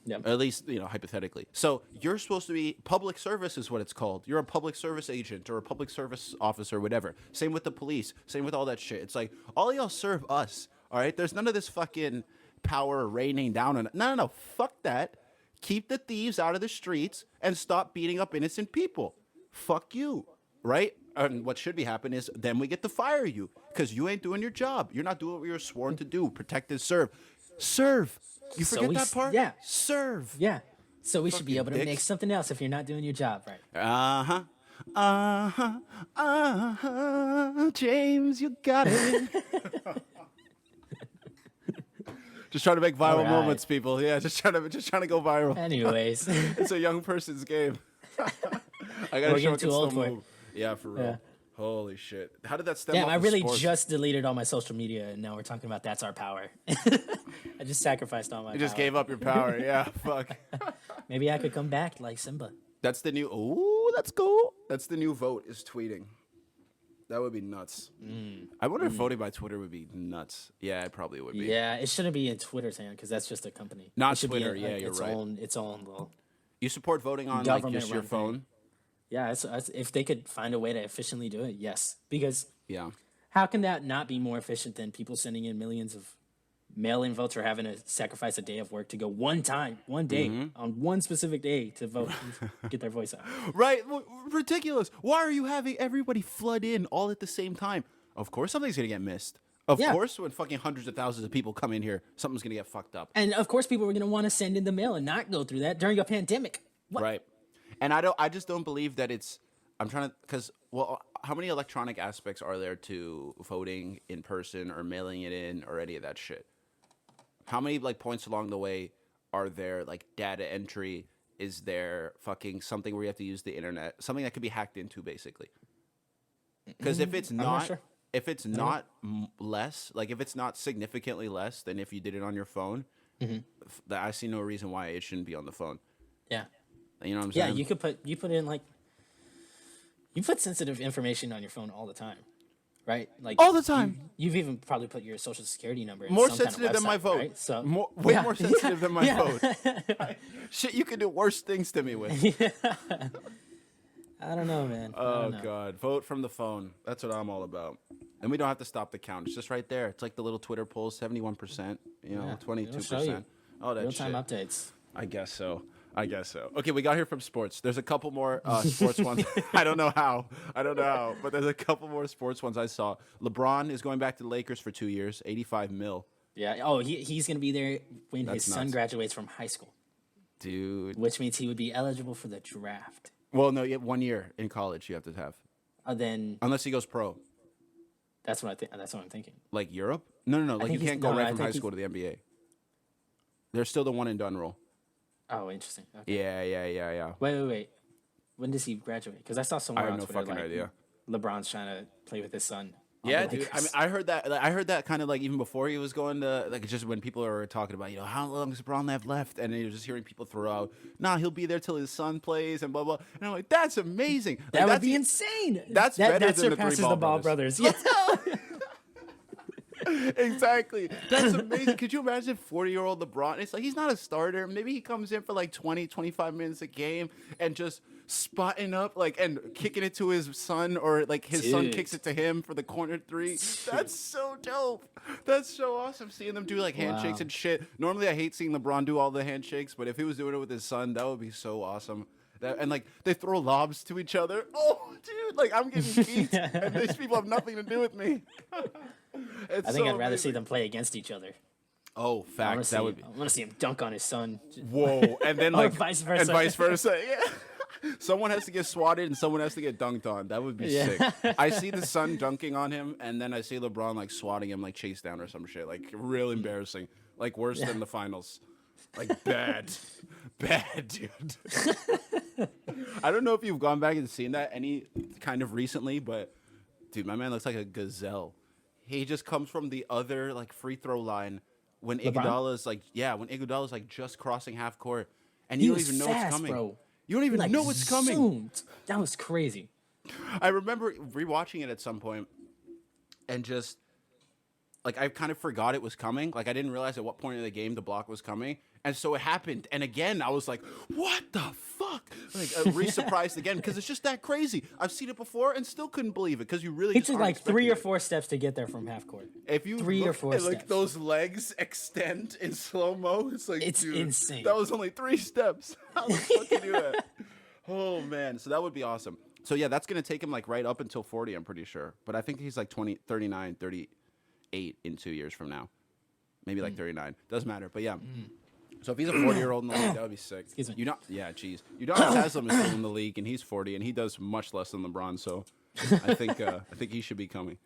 Speaker 2: Yep.
Speaker 1: At least, hypothetically. So you're supposed to be public service is what it's called. You're a public service agent or a public service officer, whatever. Same with the police. Same with all that shit. It's like, all y'all serve us, all right? There's none of this fucking power raining down on it. No. Fuck that. Keep the thieves out of the streets and stop beating up innocent people. Fuck you, right? And what should be happening is then we get to fire you because you ain't doing your job. You're not doing what you're sworn to do. Protect and serve. Serve. You
Speaker 2: So
Speaker 1: forget
Speaker 2: we
Speaker 1: that
Speaker 2: s-
Speaker 1: part?
Speaker 2: yeah.
Speaker 1: Serve.
Speaker 2: Yeah. So we should be able to
Speaker 1: dicks.
Speaker 2: make something else if you're not doing your job right.
Speaker 1: James, you got it. Just trying to make viral
Speaker 2: All right.
Speaker 1: moments, people. Yeah, just trying to go viral.
Speaker 2: Anyways,
Speaker 1: It's a young person's game. I
Speaker 2: We're
Speaker 1: gotta show
Speaker 2: getting
Speaker 1: it
Speaker 2: too
Speaker 1: can
Speaker 2: old
Speaker 1: still
Speaker 2: for it.
Speaker 1: move. Yeah, for real.
Speaker 2: Yeah.
Speaker 1: Holy shit! How did that stem
Speaker 2: damn,
Speaker 1: off
Speaker 2: I
Speaker 1: of
Speaker 2: really
Speaker 1: sports?
Speaker 2: just deleted all my social media, and now we're talking about that's our power. I just sacrificed all my.
Speaker 1: You just
Speaker 2: power.
Speaker 1: gave up your power. Yeah, fuck.
Speaker 2: Maybe I could come back like Simba.
Speaker 1: That's the new. Ooh, that's cool. That's the new vote. Is tweeting. That would be nuts. I wonder if voting by Twitter would be nuts. Yeah, it probably would be.
Speaker 2: Yeah, it shouldn't be in Twitter's hand because that's just a company.
Speaker 1: Not
Speaker 2: It should be
Speaker 1: Twitter,
Speaker 2: in,
Speaker 1: yeah, you're
Speaker 2: its
Speaker 1: right.
Speaker 2: Its own little.
Speaker 1: You support voting on like
Speaker 2: Government
Speaker 1: just your
Speaker 2: run thing.
Speaker 1: phone?
Speaker 2: Yeah, it's, if they could find a way to efficiently do it, yes. Because
Speaker 1: Yeah.
Speaker 2: how can that not be more efficient than people sending in millions of mail-in votes or having to sacrifice a day of work to go one day, on one specific day to vote and get their voice out?
Speaker 1: Right? Ridiculous. Why are you having everybody flood in all at the same time? Of course something's going to get missed. Of
Speaker 2: Yeah.
Speaker 1: course, when fucking hundreds of thousands of people come in here, something's going to get fucked up.
Speaker 2: And of course, people were going to want to send in the mail and not go through that during a pandemic. What?
Speaker 1: Right. And I just don't believe that it's, I'm trying to, because, well, how many electronic aspects are there to voting in person or mailing it in or any of that shit? How many, like, points along the way are there, like, data entry? Is there fucking something where you have to use the internet? Something that could be hacked into, basically. Because if it's
Speaker 2: not
Speaker 1: not,
Speaker 2: sure.
Speaker 1: if it's not less, like, if it's not significantly less than if you did it on your phone, I see no reason why it shouldn't be on the phone.
Speaker 2: Yeah.
Speaker 1: You know what I'm
Speaker 2: Yeah,
Speaker 1: saying?
Speaker 2: you put in like you put sensitive information on your phone all the time, right? Like
Speaker 1: All the time.
Speaker 2: You've even probably put your social security number in
Speaker 1: More
Speaker 2: some kind of
Speaker 1: sensitive than my
Speaker 2: website,
Speaker 1: vote.
Speaker 2: right? So
Speaker 1: Way
Speaker 2: yeah,
Speaker 1: more sensitive than my
Speaker 2: yeah.
Speaker 1: vote. Shit, you can do worse things to me with.
Speaker 2: I don't know, man. I
Speaker 1: Oh
Speaker 2: don't know.
Speaker 1: God, vote from the phone. That's what I'm all about. And we don't have to stop the count. It's just right there. It's like the little Twitter poll, 71%. You know,
Speaker 2: Yeah,
Speaker 1: 22%.
Speaker 2: you.
Speaker 1: Oh, that
Speaker 2: Real
Speaker 1: shit.
Speaker 2: time updates.
Speaker 1: I guess so. Okay, we got here from sports. There's a couple more sports ones. I don't know how, but there's a couple more sports ones I saw. LeBron is going back to the Lakers for 2 years, 85 mil.
Speaker 2: Yeah. Oh, he's gonna be there when
Speaker 1: That's
Speaker 2: his son
Speaker 1: nuts.
Speaker 2: graduates from high school,
Speaker 1: Dude.
Speaker 2: which means he would be eligible for the draft.
Speaker 1: Well, no, you have 1 year in college you have to have.
Speaker 2: Then
Speaker 1: Unless he goes pro.
Speaker 2: that's what I think. That's what I'm thinking.
Speaker 1: Like Europe? No. Like you
Speaker 2: think he's-
Speaker 1: can't go
Speaker 2: no,
Speaker 1: right
Speaker 2: I
Speaker 1: from
Speaker 2: think
Speaker 1: high
Speaker 2: he's-
Speaker 1: school to the NBA. There's still the one and done rule.
Speaker 2: Oh, interesting. Okay.
Speaker 1: Yeah.
Speaker 2: Wait. When does he graduate? Because I saw somewhere
Speaker 1: I have
Speaker 2: on
Speaker 1: no
Speaker 2: Twitter
Speaker 1: fucking
Speaker 2: like
Speaker 1: idea.
Speaker 2: LeBron's trying to play with his son. on
Speaker 1: Yeah,
Speaker 2: the
Speaker 1: dude. I
Speaker 2: Lakers.
Speaker 1: mean, I heard that kind of like even before he was going to like just when people are talking about how long does LeBron have left, and you're just hearing people throw out, "Nah, he'll be there till his son plays," and blah blah. And I'm like, that's amazing. Like,
Speaker 2: that would
Speaker 1: that's
Speaker 2: be insane.
Speaker 1: that's
Speaker 2: that,
Speaker 1: better
Speaker 2: that
Speaker 1: than the
Speaker 2: surpasses
Speaker 1: three
Speaker 2: the
Speaker 1: Ball
Speaker 2: Ball
Speaker 1: brothers.
Speaker 2: brothers. Yeah.
Speaker 1: Exactly. That's amazing. Could you imagine 40-year-old LeBron? It's like he's not a starter. Maybe he comes in for like 20, 25 minutes a game and just spotting up like and kicking it to his son, or like his son
Speaker 2: Dude.
Speaker 1: kicks it to him for the corner three. That's so dope. That's so awesome seeing them do like handshakes
Speaker 2: Wow.
Speaker 1: and shit. Normally I hate seeing LeBron do all the handshakes, but if he was doing it with his son, that would be so awesome. And like they throw lobs to each other. Oh, dude, like I'm getting beat, and these people have nothing to do with me. It's
Speaker 2: I think
Speaker 1: so
Speaker 2: I'd rather see
Speaker 1: amazing.
Speaker 2: them play against each other.
Speaker 1: Oh,
Speaker 2: I want
Speaker 1: facts.
Speaker 2: to
Speaker 1: That would be.
Speaker 2: see him dunk on his son.
Speaker 1: Whoa, and then
Speaker 2: Or
Speaker 1: like
Speaker 2: vice versa.
Speaker 1: and vice versa. Yeah, someone has to get swatted and someone has to get dunked on. That would be
Speaker 2: Yeah.
Speaker 1: sick. I see the son dunking on him, and then I see LeBron like swatting him like chase down or some shit. Like real embarrassing. Like worse than the finals. Like bad, dude. I don't know if you've gone back and seen that any kind of recently, but dude, my man looks like a gazelle. He just comes from the other like free throw line when Iguodala's like like just crossing half court, and
Speaker 2: He
Speaker 1: you don't
Speaker 2: was
Speaker 1: even know
Speaker 2: fast,
Speaker 1: it's coming.
Speaker 2: bro.
Speaker 1: You don't even
Speaker 2: Like,
Speaker 1: know it's coming.
Speaker 2: zoomed. That was crazy.
Speaker 1: I remember rewatching it at some point, and just like I kind of forgot it was coming. Like I didn't realize at what point in the game the block was coming, and so it happened. And again, I was like, "What the fuck?" Like re-surprised again because it's just that crazy. I've seen it before and still couldn't believe it because you really
Speaker 2: He
Speaker 1: just
Speaker 2: took
Speaker 1: aren't
Speaker 2: like 3 or
Speaker 1: expecting
Speaker 2: 4 steps to get there from half court.
Speaker 1: If you
Speaker 2: 3 or
Speaker 1: look
Speaker 2: 4
Speaker 1: at, like
Speaker 2: steps.
Speaker 1: those legs extend in slow mo, it's like
Speaker 2: It's
Speaker 1: dude,
Speaker 2: insane.
Speaker 1: That was only 3 steps. How the fuck you do that? Oh man, so that would be awesome. So yeah, that's gonna take him like right up until 40, I'm pretty sure. But I think he's like 39, 38 in 2 years from now, maybe like 39. Doesn't matter. But yeah. So if he's a 40-year-old in the league, that would be sick.
Speaker 2: Excuse me.
Speaker 1: You know, yeah, jeez. Udonis Haslem is still in the league, and he's 40, and he does much less than LeBron. So I think he should be coming.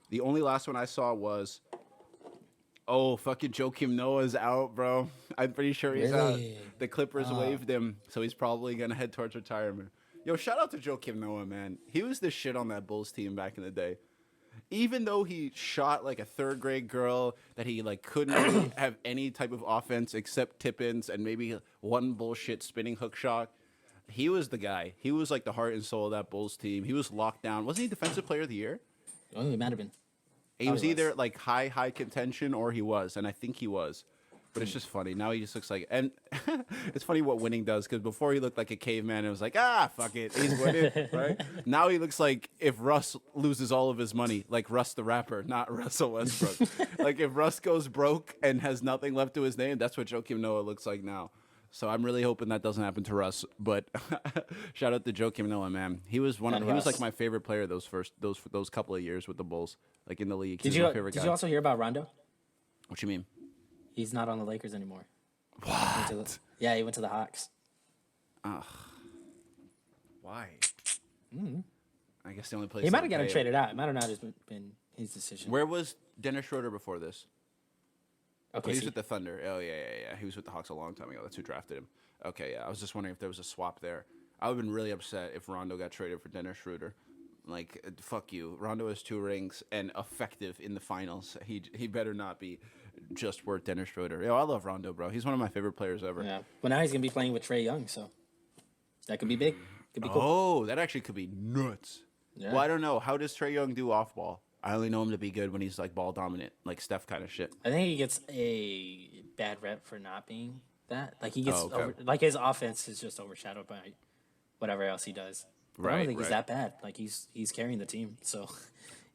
Speaker 1: The only last one I saw was, oh, fucking Joakim Noah's out, bro. I'm pretty sure he's
Speaker 2: Really?
Speaker 1: out. The Clippers waived him, so he's probably gonna head towards retirement. Yo, shout out to Joakim Noah, man. He was the shit on that Bulls team back in the day. Even though he shot like a 3rd grade girl, that he like couldn't really have any type of offense except tip-ins and maybe one bullshit spinning hook shot. He was the guy. He was like the heart and soul of that Bulls team. He was locked down. Wasn't he Defensive Player of the Year?
Speaker 2: Oh, it might have been.
Speaker 1: He was
Speaker 2: Probably
Speaker 1: either like high contention or he was, and I think he was. But it's just funny. Now he just looks like, and it's funny what winning does, because before he looked like a caveman, it was like, fuck it, he's winning, right? Now he looks like if Russ loses all of his money, like Russ the rapper, not Russell Westbrook. Like if Russ goes broke and has nothing left to his name, that's what Joakim Noah looks like now. So I'm really hoping that doesn't happen to Russ. But shout out to Joakim Noah, man. He was he was like my favorite player those couple of years with the Bulls, like in the league. He
Speaker 2: Did
Speaker 1: was
Speaker 2: you
Speaker 1: my favorite
Speaker 2: did
Speaker 1: guy.
Speaker 2: you also hear about Rondo?
Speaker 1: What you mean?
Speaker 2: He's not on the Lakers anymore.
Speaker 1: What?
Speaker 2: Yeah, he went to the Hawks.
Speaker 1: Why? I guess the only place
Speaker 2: He might
Speaker 1: that
Speaker 2: have gotten
Speaker 1: pay him-
Speaker 2: traded out. It might have not just been his decision.
Speaker 1: Where was Dennis Schroeder before this?
Speaker 2: Okay,
Speaker 1: He was
Speaker 2: see.
Speaker 1: with the Thunder. Oh yeah. He was with the Hawks a long time ago. That's who drafted him. Okay, yeah. I was just wondering if there was a swap there. I would have been really upset if Rondo got traded for Dennis Schroeder. Like, fuck you. Rondo has 2 rings and effective in the finals. He better not be just worth Dennis Schroeder. Yo, I love Rondo, bro. He's one of my favorite players ever.
Speaker 2: Yeah. Well, now he's gonna be playing with Trae Young, so that could be big. Could be cool.
Speaker 1: Oh, that actually could be nuts.
Speaker 2: Yeah.
Speaker 1: Well, I don't know. How does Trae Young do off ball? I only know him to be good when he's like ball dominant, like Steph kind of shit.
Speaker 2: I think he gets a bad rep for not being that. Like he gets
Speaker 1: Oh, okay.
Speaker 2: like his offense is just overshadowed by whatever else he does. But I don't think he's that bad. Like he's carrying the team. So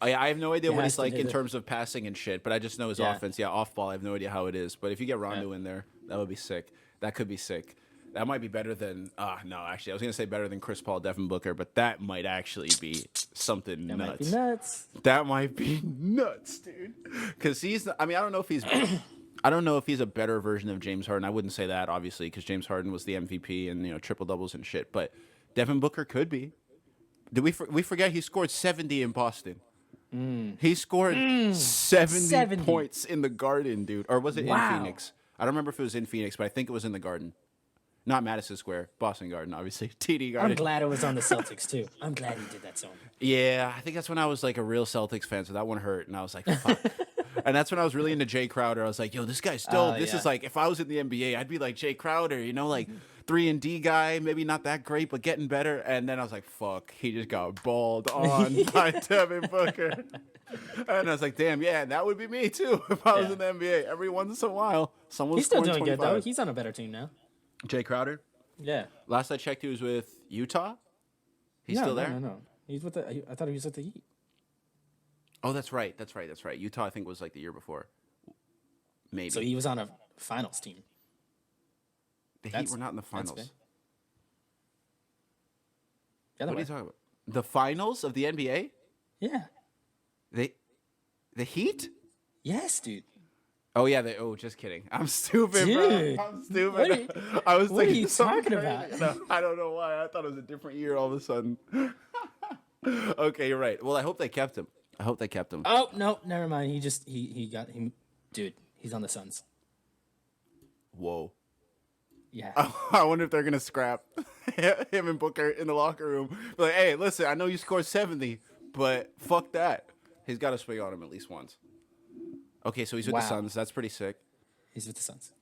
Speaker 1: I have no idea
Speaker 2: He
Speaker 1: what
Speaker 2: has
Speaker 1: he's
Speaker 2: to
Speaker 1: like
Speaker 2: do
Speaker 1: in
Speaker 2: the-
Speaker 1: terms of passing and shit, but I just know his
Speaker 2: Yeah.
Speaker 1: offense. Yeah, off ball, I have no idea how it is. But if you get Rondo
Speaker 2: Yeah.
Speaker 1: in there, that would be sick. That could be sick. That might be better than no, actually I was gonna say better than Chris Paul, Devin Booker, but that might actually be something
Speaker 2: that
Speaker 1: nuts.
Speaker 2: might be nuts.
Speaker 1: That might be nuts, dude. Because I don't know if he's I don't know if he's a better version of James Harden. I wouldn't say that, obviously, because James Harden was the MVP and triple doubles and shit. But Devin Booker could be. Did we forget he scored 70 in Boston? He scored 70 points in the Garden, dude. Or was it in
Speaker 2: Wow.
Speaker 1: Phoenix? I don't remember if it was in Phoenix, but I think it was in the Garden. Not Madison Square, Boston Garden, obviously. TD Garden.
Speaker 2: I'm glad it was on the Celtics too. I'm glad he did that song.
Speaker 1: Yeah, I think that's when I was like a real Celtics fan, so that one hurt, and I was like, fuck. And that's when I was really into Jay Crowder. I was like, yo, this guy's dope. This
Speaker 2: yeah.
Speaker 1: is like, if I was in the NBA, I'd be like Jay Crowder, like 3-and-D guy, maybe not that great, but getting better. And then I was like, fuck, he just got balled on by Devin Booker. And I was like, damn, yeah, that would be me too if I was
Speaker 2: Yeah.
Speaker 1: in the NBA. Every once in a while, someone's
Speaker 2: He's still
Speaker 1: scoring
Speaker 2: doing good
Speaker 1: 25.
Speaker 2: though. He's on a better team now.
Speaker 1: Jay Crowder?
Speaker 2: Yeah.
Speaker 1: Last I checked, he was with Utah. He's still there?
Speaker 2: No. He's with the. I thought he was with the Heat.
Speaker 1: Oh, that's right. Utah, I think, was like the year before. Maybe.
Speaker 2: So he was on a finals team.
Speaker 1: The Heat
Speaker 2: that's-
Speaker 1: were not in the
Speaker 2: that's
Speaker 1: finals.
Speaker 2: big. The other
Speaker 1: What are
Speaker 2: way.
Speaker 1: you talking about? The finals of the NBA?
Speaker 2: Yeah.
Speaker 1: The Heat?
Speaker 2: Yes, dude.
Speaker 1: Oh yeah, just kidding. I'm stupid, bro.
Speaker 2: Dude.
Speaker 1: I'm stupid.
Speaker 2: What are you-
Speaker 1: I was
Speaker 2: what are
Speaker 1: thinking
Speaker 2: you
Speaker 1: something
Speaker 2: talking
Speaker 1: crazy.
Speaker 2: about?
Speaker 1: No, I don't know why. I thought it was a different year all of a sudden. Okay, you're right. Well, I hope they kept him.
Speaker 2: Oh no, never mind. He got him. Dude, he's on the Suns.
Speaker 1: Whoa.
Speaker 2: Yeah.
Speaker 1: I wonder if they're gonna scrap him and Booker in the locker room. Be like, hey, listen, I know you scored 70, but fuck that. He's got to swing on him at least once. Okay, so he's with the
Speaker 2: Wow.
Speaker 1: Suns. That's pretty sick.
Speaker 2: He's with the Suns.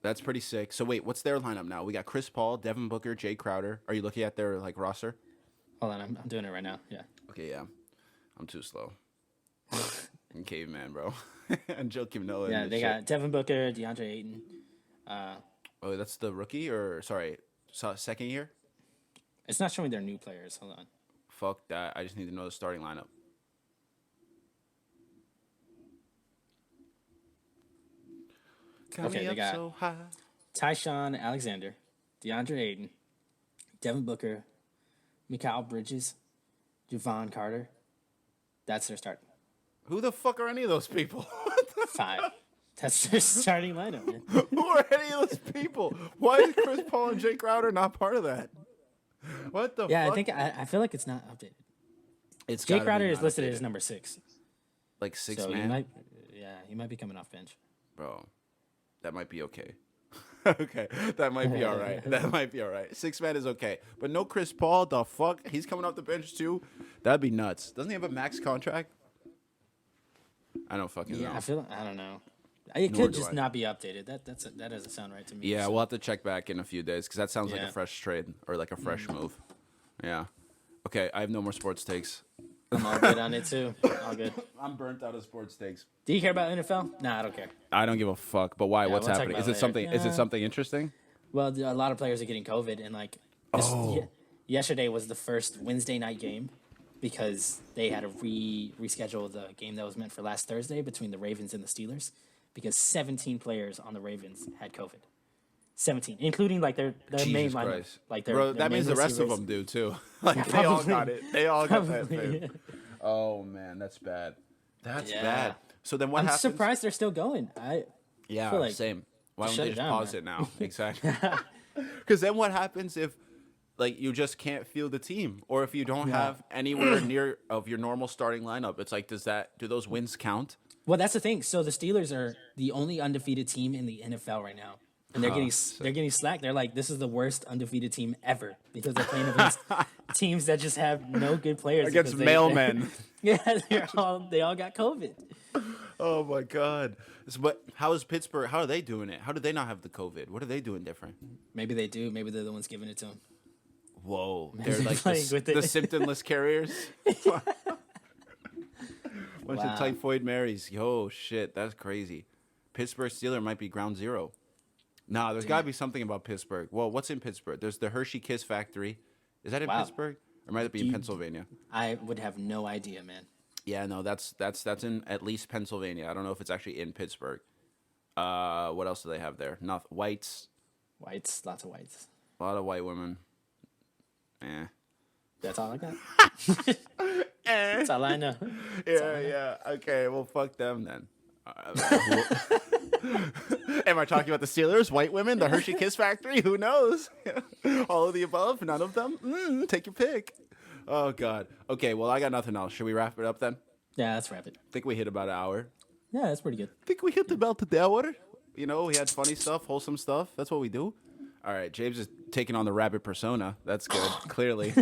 Speaker 1: That's pretty sick. So wait, what's their lineup now? We got Chris Paul, Devin Booker, Jay Crowder. Are you looking at their like roster?
Speaker 2: Hold on, I'm doing it right now. Yeah.
Speaker 1: Okay, yeah. I'm too slow. And Caveman, bro. And Joakim Noah.
Speaker 2: Yeah,
Speaker 1: and
Speaker 2: they
Speaker 1: shit.
Speaker 2: got Devin Booker, DeAndre Ayton.
Speaker 1: Oh, that's the rookie, or sorry, second year.
Speaker 2: It's not showing their new players. Hold on.
Speaker 1: Fuck that. I just need to know the starting lineup.
Speaker 2: Okay, they got
Speaker 1: so high.
Speaker 2: Tyshawn Alexander, DeAndre Ayton, Devin Booker, Mikal Bridges, Javon Carter. That's their start.
Speaker 1: Who the fuck are any of those people?
Speaker 2: 5. That's their starting lineup, man.
Speaker 1: Who are any of those people? Why is Chris Paul and Jake Crowder not part of that? What the
Speaker 2: Yeah,
Speaker 1: fuck?
Speaker 2: I think I feel like it's not updated.
Speaker 1: It's
Speaker 2: Jake
Speaker 1: gotta be
Speaker 2: Crowder is
Speaker 1: not
Speaker 2: listed
Speaker 1: updated.
Speaker 2: as number 6.
Speaker 1: Like six
Speaker 2: So
Speaker 1: man,
Speaker 2: he might be coming off bench.
Speaker 1: bro. That might be okay. Okay, that might be all right. That might be all right. 6 man is okay, but no Chris Paul. The fuck? He's coming off the bench too. That'd be nuts. Doesn't he have a max contract? I don't fucking
Speaker 2: Yeah,
Speaker 1: know.
Speaker 2: I don't know. It
Speaker 1: Nor
Speaker 2: could
Speaker 1: do
Speaker 2: just
Speaker 1: I.
Speaker 2: not be updated. That doesn't sound right to me.
Speaker 1: Yeah,
Speaker 2: so.
Speaker 1: we'll have to check back in a few days because that sounds like
Speaker 2: Yeah.
Speaker 1: a fresh trade or like a fresh move. Yeah. Okay, I have no more sports takes.
Speaker 2: I'm all good on it too. All good.
Speaker 1: I'm burnt out of sports takes.
Speaker 2: Do you care about NFL? Nah, I don't care.
Speaker 1: I don't give a fuck. But why?
Speaker 2: Yeah,
Speaker 1: What's
Speaker 2: we'll talk
Speaker 1: happening?
Speaker 2: about
Speaker 1: Is
Speaker 2: it
Speaker 1: it
Speaker 2: later.
Speaker 1: something? Is it
Speaker 2: Yeah.
Speaker 1: something interesting?
Speaker 2: Well, a lot of players are getting COVID, and like yesterday was the first Wednesday night game because they had to reschedule the game that was meant for last Thursday between the Ravens and the Steelers because 17 players on the Ravens had COVID. 17, including like their main
Speaker 1: Jesus
Speaker 2: lineup.
Speaker 1: Christ.
Speaker 2: Like their,
Speaker 1: Bro,
Speaker 2: their
Speaker 1: that
Speaker 2: main
Speaker 1: means the rest of
Speaker 2: receivers.
Speaker 1: them do too. Like they all got
Speaker 2: Probably.
Speaker 1: it. They all got that
Speaker 2: Probably,
Speaker 1: thing. Oh man, that's bad. That's
Speaker 2: Yeah.
Speaker 1: bad. So then what
Speaker 2: I'm
Speaker 1: happens?
Speaker 2: surprised they're still going.
Speaker 1: Yeah,
Speaker 2: feel like
Speaker 1: same. Why don't
Speaker 2: shut
Speaker 1: they
Speaker 2: it
Speaker 1: just
Speaker 2: down,
Speaker 1: pause
Speaker 2: man.
Speaker 1: it now? Exactly. Because then what happens if, like, you just can't field the team, or if you don't have anywhere near of your normal starting lineup? It's like, do those wins count?
Speaker 2: Well, that's the thing. So the Steelers are the only undefeated team in the NFL right now, and they're getting slack. They're like, this is the worst undefeated team ever because they're playing against teams that just have no good players.
Speaker 1: Against
Speaker 2: because
Speaker 1: mailmen.
Speaker 2: Yeah, they all got COVID.
Speaker 1: Oh my god. But how is Pittsburgh? How are they doing it? How do they not have the COVID? What are they doing different?
Speaker 2: Maybe they do. Maybe they're the ones giving it to them.
Speaker 1: Whoa,
Speaker 2: Maybe
Speaker 1: they're like
Speaker 2: playing with
Speaker 1: the
Speaker 2: it.
Speaker 1: symptomless carriers. Bunch
Speaker 2: Wow.
Speaker 1: of typhoid Marys. Yo, shit, that's crazy. Pittsburgh Steeler might be ground zero. Nah, there's got to be something about Pittsburgh. Well, what's in Pittsburgh? There's the Hershey Kiss Factory. Is that in
Speaker 2: Wow.
Speaker 1: Pittsburgh? Or might it be in Pennsylvania?
Speaker 2: I would have no idea, man.
Speaker 1: Yeah, no, that's in at least Pennsylvania. I don't know if it's actually in Pittsburgh. What else do they have there? Whites.
Speaker 2: Whites, lots of whites.
Speaker 1: A lot of white women. Eh.
Speaker 2: That's all I got. That's all I know.
Speaker 1: Yeah. Okay, well, fuck them then. Am I talking about the Steelers, white women, the Hershey Kiss Factory? Who knows? All of the above, none of them? Take your pick. Oh, God. Okay, well, I got nothing else. Should we wrap it up then?
Speaker 2: Yeah, let's wrap it.
Speaker 1: Think we hit about an hour.
Speaker 2: Yeah, that's pretty good.
Speaker 1: Think we hit about the hour. You know, we had funny stuff, wholesome stuff. That's what we do. All right, James is taking on the rabbit persona. That's good, clearly.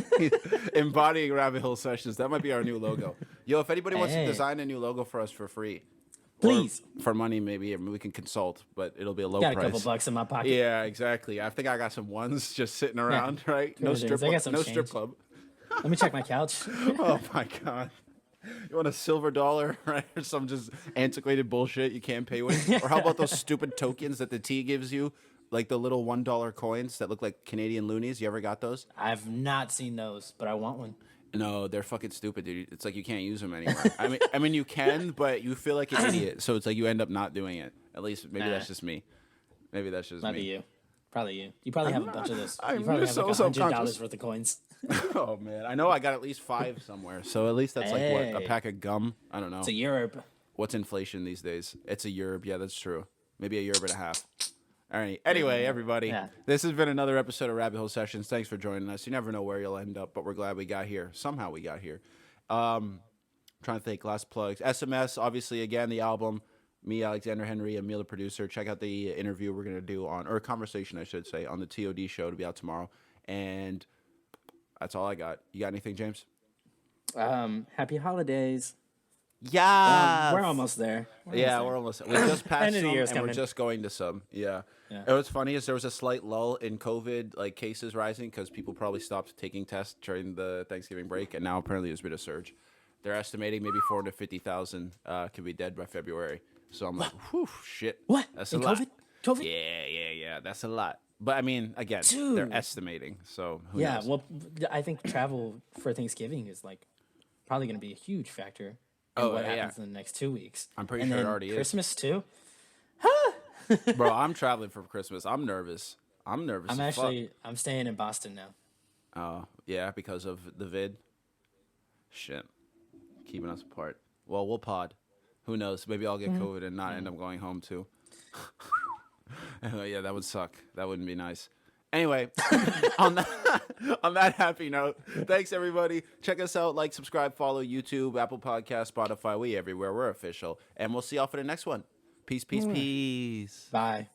Speaker 1: Embodying Rabbit Hole Sessions. That might be our new logo. Yo, if anybody wants to
Speaker 2: Hey.
Speaker 1: design a new logo for us for free.
Speaker 2: Please.
Speaker 1: Or for money, maybe. I mean, we can consult, but it'll be a low
Speaker 2: Got a
Speaker 1: price.
Speaker 2: couple bucks in my pocket.
Speaker 1: Yeah, exactly. I think I got some ones just sitting around, right? No
Speaker 2: Sure,
Speaker 1: strip,
Speaker 2: I got some
Speaker 1: no strip
Speaker 2: change.
Speaker 1: club.
Speaker 2: Let me check my couch.
Speaker 1: Oh my god. You want a silver dollar, right? Or some just antiquated bullshit you can't pay with? Or how about those stupid tokens that the T gives you? Like the little $1 coins that look like Canadian loonies. You ever got those?
Speaker 2: I've not seen those, but I want one.
Speaker 1: No, they're fucking stupid, dude. It's like you can't use them anymore. I mean, you can, but you feel like an idiot. So it's like you end up not doing it. At least maybe that's just me. Maybe that's just
Speaker 2: Might
Speaker 1: me.
Speaker 2: be you. Probably you. You probably have a bunch of those.
Speaker 1: I'm
Speaker 2: You probably have
Speaker 1: so
Speaker 2: like $100
Speaker 1: self-conscious.
Speaker 2: worth of coins.
Speaker 1: Oh man, I know I got at least 5 somewhere. So at least that's like what, a
Speaker 2: Hey.
Speaker 1: pack of gum. I don't know.
Speaker 2: It's a Europe.
Speaker 1: What's inflation these days? It's a Europe. Yeah, that's true. Maybe a Europe and a half. All right. Anyway, everybody,
Speaker 2: Yeah.
Speaker 1: this has been another episode of Rabbit Hole Sessions. Thanks for joining us. You never know where you'll end up, but we're glad we got here. Somehow we got here. Trying to think. Last plugs. SMS, obviously, again, the album. Me, Alexander Henry, Emil, the producer. Check out the interview we're going to do on, or conversation, I should say, on the TOD show to be out tomorrow. And that's all I got. You got anything, James?
Speaker 2: Happy holidays.
Speaker 1: Yeah.
Speaker 2: We're almost there.
Speaker 1: Yeah, we're almost. We just passed
Speaker 2: End of the
Speaker 1: some,
Speaker 2: year's
Speaker 1: and we're
Speaker 2: coming.
Speaker 1: just going to some. Yeah.
Speaker 2: Yeah.
Speaker 1: And what's funny is there was a slight lull in COVID, like cases rising, because people probably stopped taking tests during the Thanksgiving break, and now apparently there's been a surge. they're estimating maybe 450,000 could be dead by February. So I'm like, whew, shit.
Speaker 2: What?
Speaker 1: That's
Speaker 2: In
Speaker 1: a lot.
Speaker 2: COVID?
Speaker 1: Yeah. That's a lot. But I mean, again,
Speaker 2: Dude.
Speaker 1: they're estimating. So who
Speaker 2: Yeah,
Speaker 1: knows?
Speaker 2: well, I think travel for Thanksgiving is like probably going to be a huge factor in what happens in the next 2 weeks.
Speaker 1: I'm pretty
Speaker 2: and
Speaker 1: sure it
Speaker 2: then
Speaker 1: already is.
Speaker 2: Christmas too.
Speaker 1: Bro, I'm traveling for Christmas. I'm nervous.
Speaker 2: I'm staying in Boston now.
Speaker 1: Oh, yeah, because of the vid. Shit. Keeping us apart. Well, we'll pod. Who knows? Maybe I'll get COVID and not end up going home too. Yeah, that would suck. That wouldn't be nice. Anyway, on that happy note, thanks everybody. Check us out, like, subscribe, follow YouTube, Apple Podcasts, Spotify. We everywhere. We're official. And we'll see y'all for the next one. Peace.
Speaker 2: Bye.